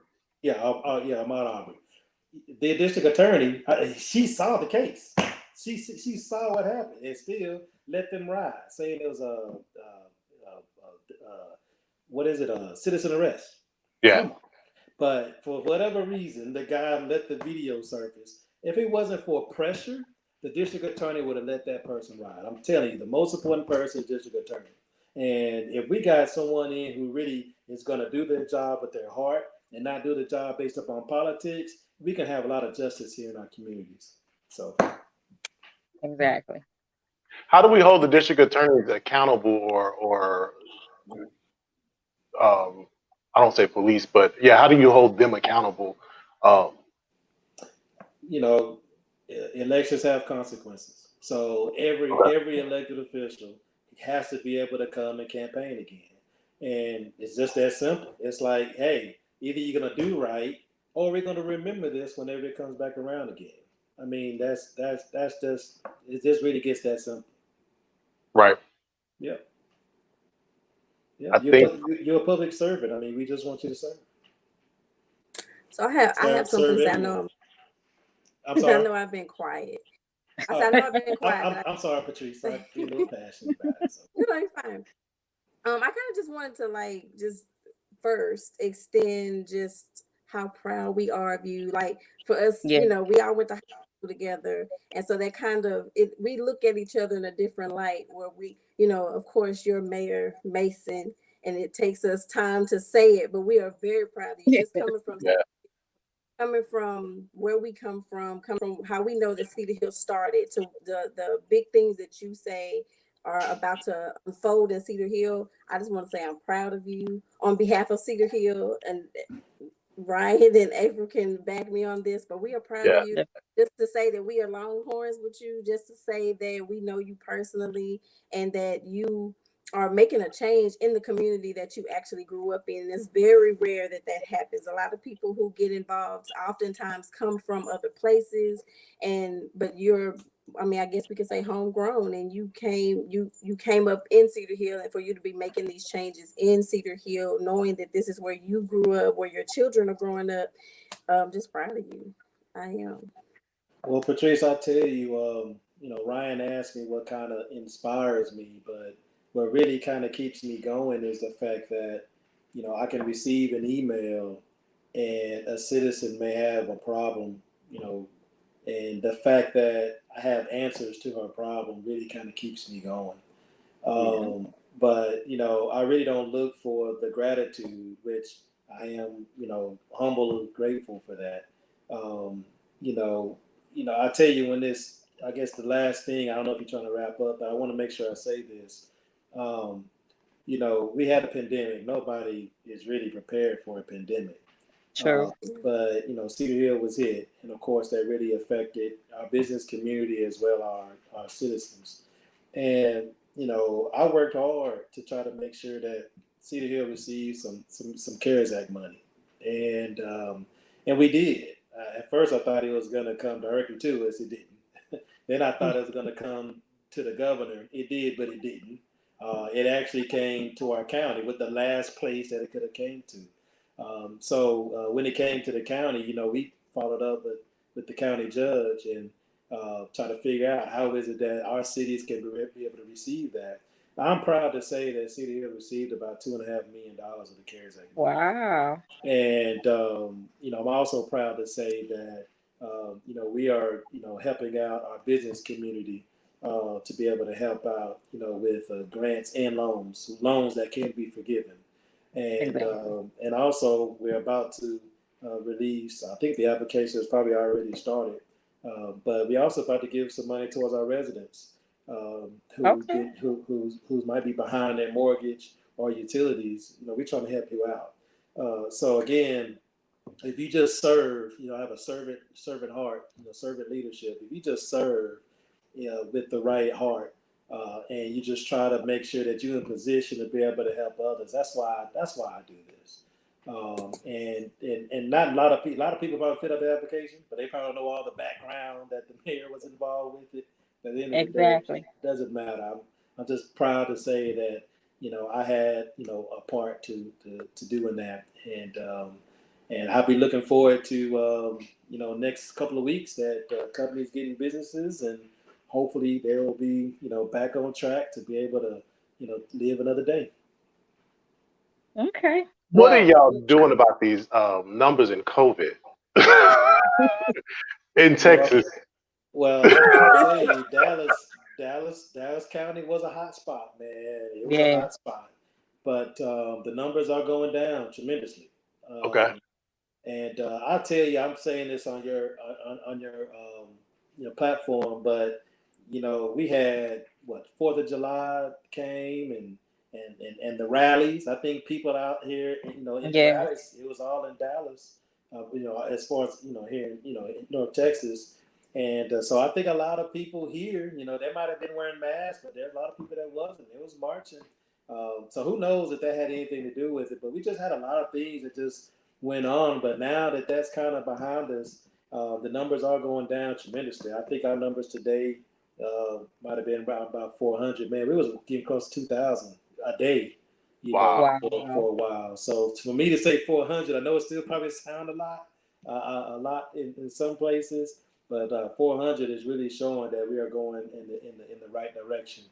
yeah, Ahmaud Aubrey. The district attorney, she saw the case. She saw what happened and still let them ride, saying it was what is it, a citizen arrest. Yeah. Come on. But for whatever reason, the guy let the video surface. If it wasn't for pressure, the district attorney would have let that person ride. I'm telling you, the most important person is district attorney. And if we got someone in who really is going to do their job with their heart and not do the job based upon politics, we can have a lot of justice here in our communities. So, Exactly. How do we hold the district attorneys accountable, or I don't say police, but yeah, how do you hold them accountable? Um, you know, elections have consequences. So okay. every elected official has to be able to come and campaign again. And it's just that simple. It's like, hey, either you're gonna do right or we're gonna remember this whenever it comes back around again. I mean, that's just it just really gets that simple. Right. Yep. Yeah. I think You're a public servant. I mean, we just want you to serve. So I have something Serve to say. everyone. I'm I sorry. know I've been quiet. I said I know Oh, I've been quiet, but I'm sorry, Patrice. I get a little passionate about it. So. no, you're fine. I kind of just wanted to just first extend just how proud we are of you. Like for us, Yeah. we all went to high school together, and so that kind of we look at each other in a different light. Where of course, you're Mayor Mason, and it takes us time to say it, but we are very proud of you. Just yeah. coming from where we come from how we know that Cedar Hill started to the big things that you say are about to unfold in Cedar Hill. I just want to say I'm proud of you on behalf of Cedar Hill, and Ryan and April can back me on this, but we are proud of Yeah. you. Just to say that we are Longhorns with you, just to say that we know you personally and that you are making a change in the community that you actually grew up in. It's very rare that that happens. A lot of people who get involved oftentimes come from other places, but I guess we could say homegrown, and you came up in Cedar Hill, and for you to be making these changes in Cedar Hill, knowing that this is where you grew up, where your children are growing up, just proud of you. I am. Well, Patrice, I tell you, Ryan asked me what kind of inspires me, but what really kind of keeps me going is the fact that, I can receive an email and a citizen may have a problem, and the fact that I have answers to her problem really kind of keeps me going. Yeah. But I really don't look for the gratitude, which I am, humble and grateful for that. Um, you know, I tell you when this, I guess the last thing, I don't know if you're trying to wrap up, but I want to make sure I say this. Um, we had a pandemic. Nobody is really prepared for a pandemic. Uh, True. but Cedar Hill was hit, and of course that really affected our business community as well our citizens. And I worked hard to try to make sure that Cedar Hill received some CARES Act money, and we did. At first, I thought it was going to come directly to us. It didn't. Then I thought it was going to come to the governor. It did, but it didn't. It actually came to our county with the last place that it could have came to. So when it came to the county, we followed up with the county judge and try to figure out how is it that our cities can be able to receive that. I'm proud to say that City Hill received about $2.5 million of the CARES Act money. Wow. And I'm also proud to say that we are helping out our business community to be able to help out with grants and loans that can be forgiven, Exactly. and also we're about to release. I think the application has probably already started, but we also about to give some money towards our residents Okay. who might be behind their mortgage or utilities. We're trying to help you out. So again, if you just serve, have a servant heart, servant leadership. If you just serve, with the right heart, and you just try to make sure that you're in position to be able to help others. That's why I do this. And not a lot of people probably fit up the application, but they probably don't know all the background that the mayor was involved with it. But at the end of the day, Exactly. it doesn't matter. I'm just proud to say that I had a part to doing that, and I'll be looking forward to next couple of weeks that companies getting businesses, and hopefully they will be back on track to be able to live another day. Okay. What are Well, y'all doing about these numbers in COVID in Well, Texas? I'm trying to tell you, Dallas County was a hot spot, man. It was a yeah. hot spot, but the numbers are going down tremendously. Okay. And I'll tell you, I'm saying this on your platform, but we had what 4th of July came, and the rallies. I think people out here, in Yeah. Dallas, it was all in Dallas. As far as here in North Texas, and so I think a lot of people here, they might have been wearing masks, but there's a lot of people that wasn't. It was marching. So who knows if that had anything to do with it? But we just had a lot of things that just went on. But now that that's kind of behind us, the numbers are going down tremendously. I think our numbers today might have been about 400. Man, we was getting close to 2,000 a day, Wow. Wow. for a while. So for me to say 400, I know it still probably sound a lot in some places, but 400 is really showing that we are going in the right direction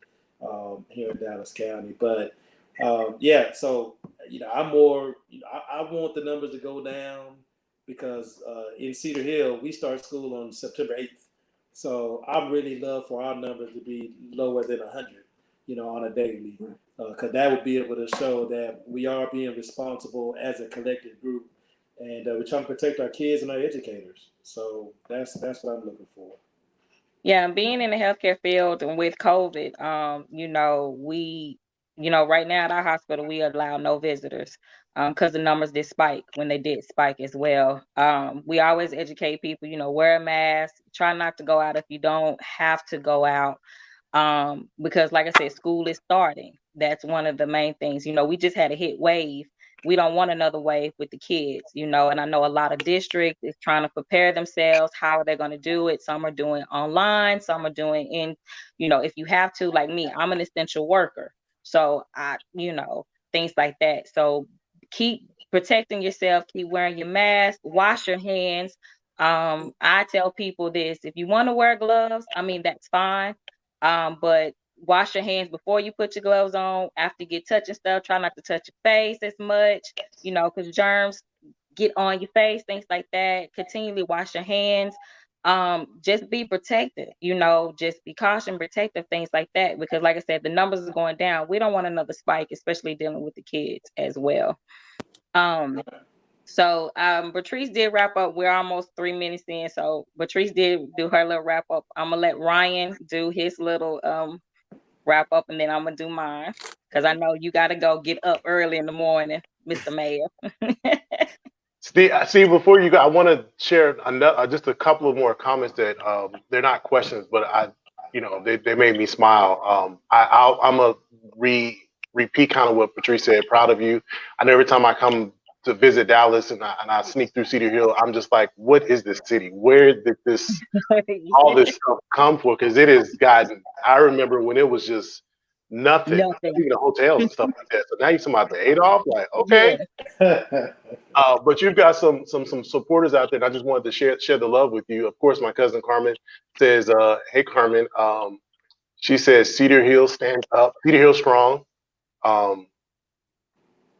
here in Dallas County. But yeah, so I'm more. I want the numbers to go down because in Cedar Hill we start school on September 8th. So I really love for our numbers to be lower than 100, on a daily, because that would be able to show that we are being responsible as a collective group, and we're trying to protect our kids and our educators. So that's what I'm looking for. Yeah, being in the healthcare field and with COVID, right now at our hospital, we allow no visitors, because the numbers did spike when they did spike as well. We always educate people, wear a mask, try not to go out if you don't have to go out. Because like I said, school is starting. That's one of the main things. We just had a hit wave. We don't want another wave with the kids, and I know a lot of districts is trying to prepare themselves. How are they going to do it? Some are doing online, some are doing if you have to, like me, I'm an essential worker. So things like that. So keep protecting yourself, keep wearing your mask, wash your hands. I tell people this: if you want to wear gloves, I mean, that's fine, but wash your hands before you put your gloves on. After you get touching stuff, try not to touch your face as much, because germs get on your face, things like that. Continually wash your hands. Just be protected, just be cautious, protective, things like that. Because like I said, the numbers are going down. We don't want another spike, especially dealing with the kids as well. Um, so Patrice did wrap up. We're almost 3 minutes in. So Patrice did do her little wrap up. I'm gonna let Ryan do his little wrap up, and then I'm gonna do mine. Because I know you gotta go get up early in the morning, Mr. Mayor. Steve, see, before you go, I want to share just a couple of more comments that they're not questions, but they made me smile. I'm a repeat kind of what Patrice said. Proud of you. I know every time I come to visit Dallas and I sneak through Cedar Hill, I'm just like, what is this city? Where did all this stuff come for? Because it has gotten. I remember when it was just nothing, Nothing. even the hotels and stuff like that. So now you're talking about the Adolf, like okay. Yeah. But you've got some supporters out there. And I just wanted to share the love with you. Of course, my cousin Carmen says, "Hey Carmen," she says, "Cedar Hill stands up. Cedar Hill strong." Um,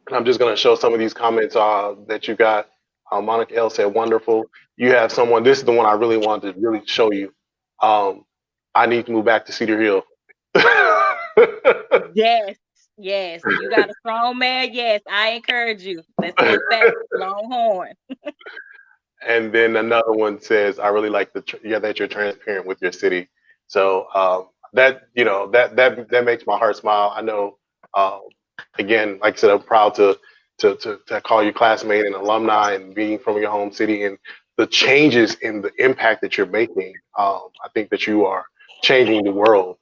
and I'm just going to show some of these comments that you got. Monica L said, "Wonderful." You have someone. This is the one I really wanted to really show you. Um, I need to move back to Cedar Hill. Yes. Yes. You got a strong man. Yes. I encourage you. Let's move back. Longhorn. And then another one says, "I really like that you're transparent with your city." So that makes my heart smile. I know. Uh, Again, like I said, I'm proud to call you classmate and alumni and being from your home city and the changes in the impact that you're making. I think that you are changing the world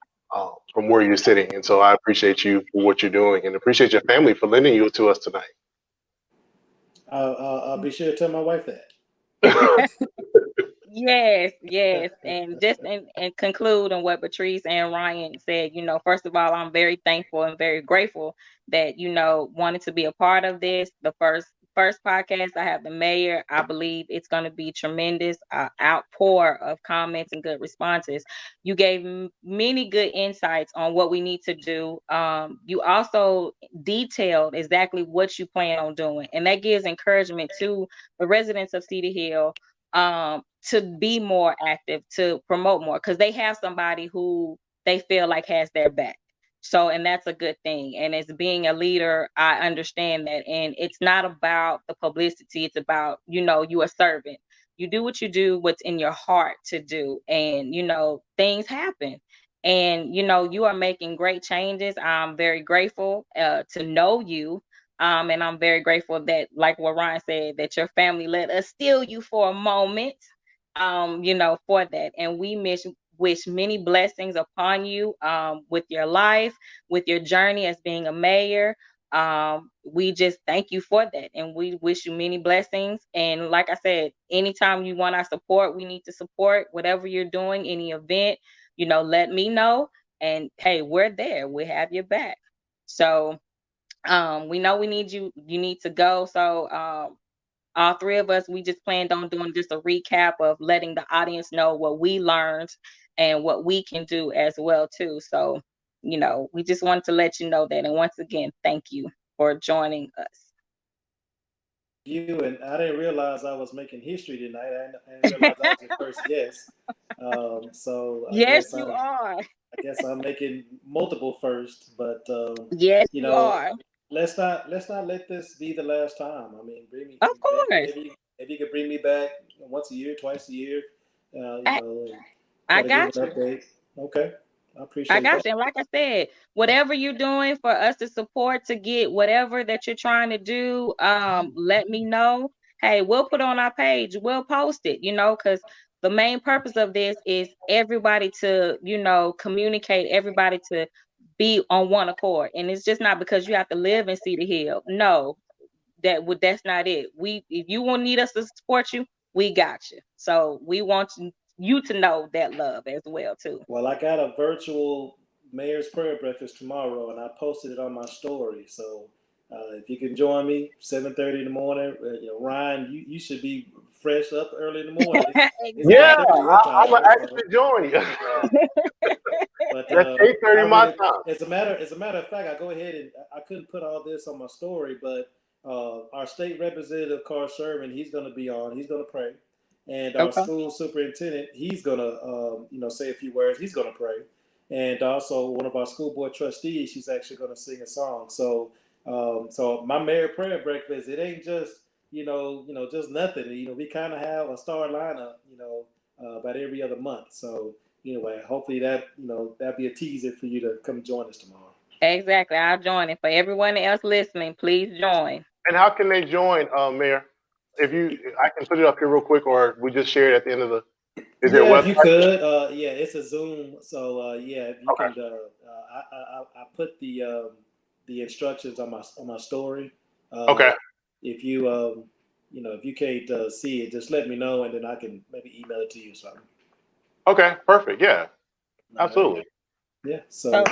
from where you're sitting, and so I appreciate you for what you're doing and appreciate your family for lending you to us tonight. I'll be sure to tell my wife that. Yes. And just and conclude on what Patrice and Ryan said, first of all, I'm very thankful and very grateful that, wanted to be a part of this. The first podcast, I have the mayor. I believe it's going to be tremendous outpour of comments and good responses. You gave many good insights on what we need to do. You also detailed exactly what you plan on doing, and that gives encouragement to the residents of Cedar Hill to be more active, to promote more, because they have somebody who they feel like has their back. So, and that's a good thing. And as being a leader, I understand that. And it's not about the publicity. It's about, you a servant. You do what you do, what's in your heart to do. And, things happen. And, you are making great changes. I'm very grateful to know you. And I'm very grateful that, like what Ryan said, that your family let us steal you for a moment, for that. And we wish many blessings upon you with your life, with your journey as being a mayor. We just thank you for that. And we wish you many blessings. And like I said, anytime you want our support, we need to support whatever you're doing, any event, let me know. And hey, we're there. We have your back. So we know we need you need to go. So all three of us, we just planned on doing just a recap of letting the audience know what we learned and what we can do as well too. So we just wanted to let you know that. And once again, thank you for joining us. You, and I didn't realize I was making history tonight. I didn't realize I was your first guest. So Yes, you are. I guess I'm making multiple first, but Yes, you you know, are. let's not let this be the last time. I mean, bring me Of course. maybe you could bring me back once a year, twice a year. I, And I try to give got an you. update. Okay, I I appreciate got that. you. And like I said, whatever you're doing for us to support to get whatever that you're trying to do, let me know. Hey, we'll put on our page, we'll post it, because the main purpose of this is everybody to, communicate, everybody to be on one accord. And it's just not because you have to live in Cedar Hill. No, that's not it. If you want need us to support you, we got you. So we want you to know that love as well too. Well, I got a virtual mayor's prayer breakfast tomorrow, and I posted it on my story. So if you can join me 7:30 in the morning, Ryan, you should be fresh up early in the morning. It's Yeah, 8:30 your I'm gonna time. So, actually join you. but That's I 8:30 my really, time. as a matter of fact, I go ahead and I couldn't put all this on my story, but our state representative Carl Sherman, he's going to be on. He's going to pray, and our Okay. school superintendent, he's going to say a few words. He's going to pray, and also one of our school board trustees, she's actually going to sing a song. So so my mayor prayer breakfast, it ain't just just nothing. We kind of have a star lineup, about every other month. So anyway, hopefully that'd be a teaser for you to come join us tomorrow. Exactly. I'll join it. For everyone else listening, please join. And how can they join, Mayor? If I can put it up here real quick, or we just share it at the end of the. Is there a Yeah, if website? you could, yeah, it's a Zoom, so yeah, if you Okay. can, I put the instructions on my story. Uh, Okay. if you if you can't see it, just let me know, and then I can maybe email it to you or something. Okay. Perfect. Yeah. All right. Absolutely. Yeah. So So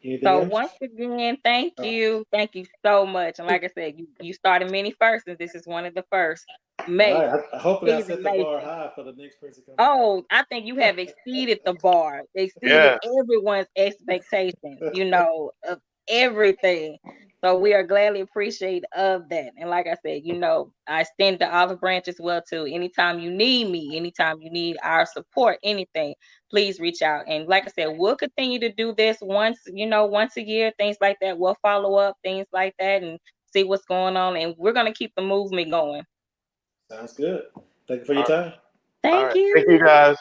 anything so else? once again, thank Uh, you. Thank you so much. And like I said, you started many first, and this is one of the first. all Mayor, right. Hopefully, I he's set the bar amazing. high for the next person coming Oh, I think you have exceeded the bar, exceeded Yeah. everyone's expectations, of everything. So we are gladly appreciative of that. And like I said, I extend the olive branch as well too. Anytime you need me, anytime you need our support, anything, please reach out. And like I said, we'll continue to do this once a year, things like that. We'll follow up, things like that, and see what's going on. And we're gonna keep the movement going. Sounds good. Thank you for your All right. time. All Thank right. Thank you, you. guys.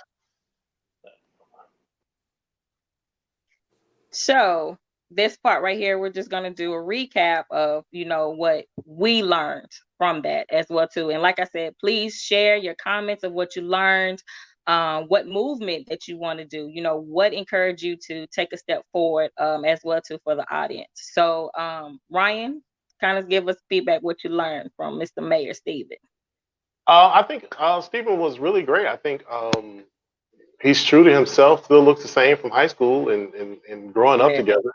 So this part right here, we're just gonna do a recap of what we learned from that as well too. And like I said, please share your comments of what you learned, what movement that you want to do. What encouraged you to take a step forward, as well too for the audience. So Ryan, kind of give us feedback what you learned from Mr. Mayor Steven. I think Stephen was really great. I think he's true to himself. Still looks the same from high school and growing up Yeah. together.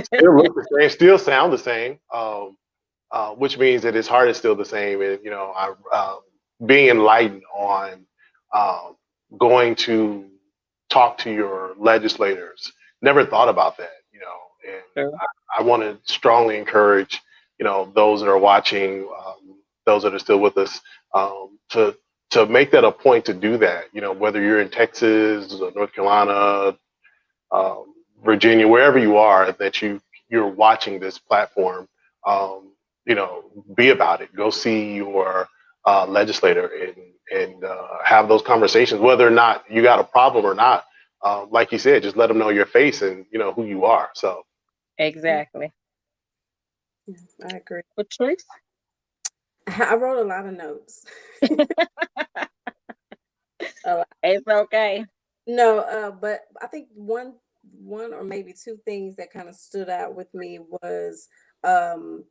Still look the same. Still sound the same. Which means that his heart is still the same. And being enlightened on um, going to talk to your legislators. Never thought about that. And True. I want to strongly encourage those that are watching, those that are still with us, to make that a point to do that. Whether you're in Texas, or North Carolina, Virginia, wherever you are, that you're watching this platform. Um, be about it. Go see your legislator and have those conversations, whether or not you got a problem or not. Like you said, just let them know your face and who you are. So Exactly. I agree. Patrice? I wrote a lot of notes. A lot. It's okay. No, but I think one or maybe two things that kind of stood out with me was um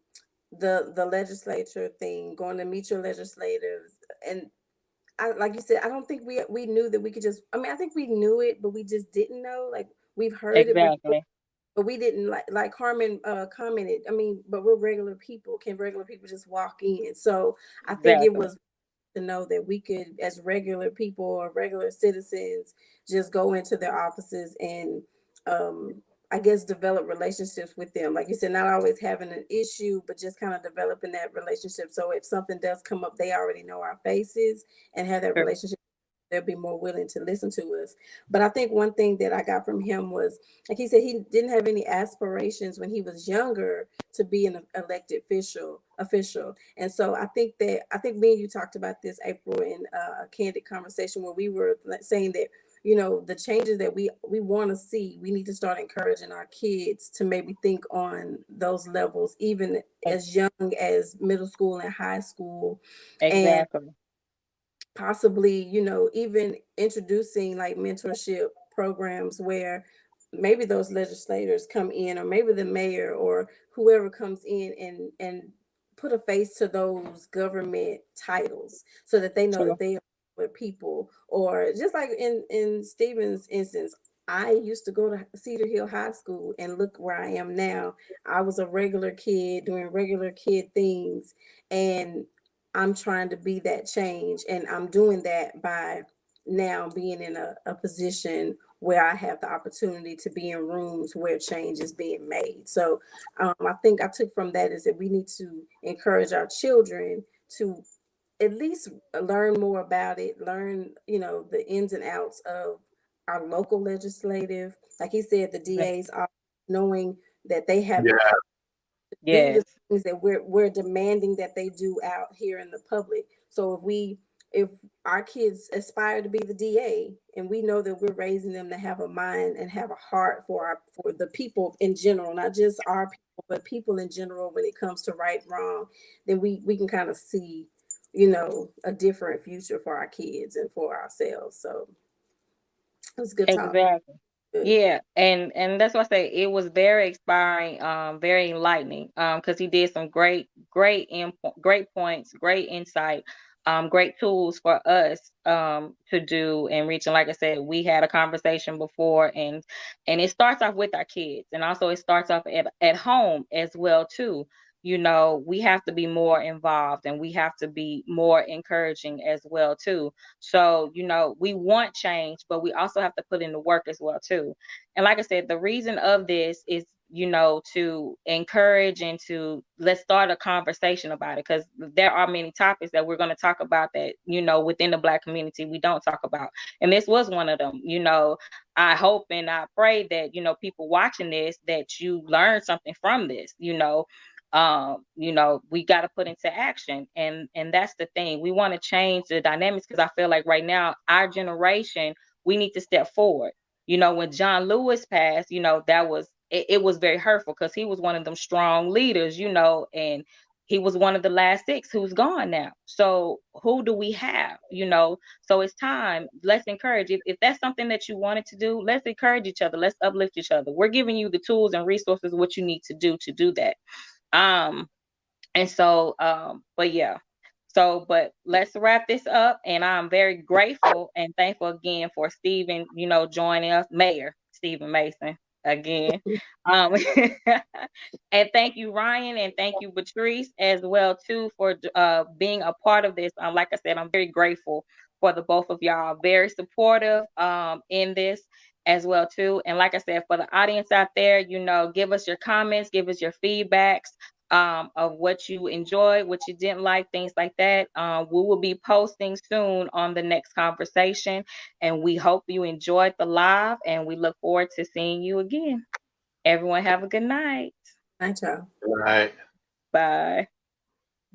the legislature thing, going to meet your legislators. And I, like you said, I don't think we knew that we could just, I mean, I think we knew it, but we just didn't know. Like, we've heard it before, Exactly. but we didn't, like Carmen commented, I mean, but we're regular people. Can regular people just walk in? So I think it Exactly. was to know that we could, as regular people or regular citizens, just go into their offices and, um, I guess, develop relationships with them. Like you said, not always having an issue, but just kind of developing that relationship. So if something does come up, they already know our faces and have that True. relationship. They'll be more willing to listen to us. But I think one thing that I got from him was, like he said, he didn't have any aspirations when he was younger to be an elected official. And so I think me and you talked about this, April, in a candid conversation where we were saying that, the changes that we want to see, we need to start encouraging our kids to maybe think on those levels, even Ex- as young as middle school and high school. And Exactly. possibly, even introducing like mentorship programs where maybe those legislators come in, or maybe the mayor or whoever comes in and put a face to those government titles, so that they know True. that they are with people. Or just like in Stephen's instance, I used to go to Cedar Hill High School, and look where I am now. I was a regular kid doing regular kid things, and I'm trying to be that change. And I'm doing that by now being in a position where I have the opportunity to be in rooms where change is being made. So I think I took from that is that we need to encourage our children to at least learn more about it, learn, the ins and outs of our local legislative. Like he said, the DAs are knowing that they have the yeah, do the Yes. things that we're demanding that they do out here in the public. So if our kids aspire to be the DA, and we know that we're raising them to have a mind and have a heart for the people in general, not just our people, but people in general, when it comes to right and wrong, then we can kind of see, a different future for our kids and for ourselves. So it was a good talk. Exactly. Good. Yeah, and that's why I say it was very inspiring, very enlightening, because he did some great points, great insight, great tools for us, to do and reach. And like I said, we had a conversation before, and it starts off with our kids, and also it starts off at home as well too. We have to be more involved, and we have to be more encouraging as well too. So, we want change, but we also have to put in the work as well too. And like I said, the reason of this is, to encourage and to let's start a conversation about it, because there are many topics that we're going to talk about that, within the Black community we don't talk about. And this was one of them. I hope and I pray that, people watching this, that you learn something from this. We got to put into action, and that's the thing. We want to change the dynamics, because I feel like right now our generation, we need to step forward. When John Lewis passed, it was very hurtful, because he was one of them strong leaders, and he was one of the last six who's gone now. So who do we have? So it's time. Let's encourage. If that's something that you wanted to do, let's encourage each other. Let's uplift each other. We're giving you the tools and resources what you need to do that. um and so, but yeah. So, but let's wrap this up. And I'm very grateful and thankful again for Stephen, joining us, Mayor Stephen Mason again. Um, and thank you, Ryan, and thank you, Patrice, as well too, for being a part of this. Like I said, I'm very grateful for the both of y'all. Very supportive in this as well too. And like I said, for the audience out there, give us your comments, give us your feedbacks of what you enjoyed, what you didn't like, things like that. We will be posting soon on the next conversation, and we hope you enjoyed the live, and we look forward to seeing you again. Everyone have a good night. Night, y'all. Right. Bye.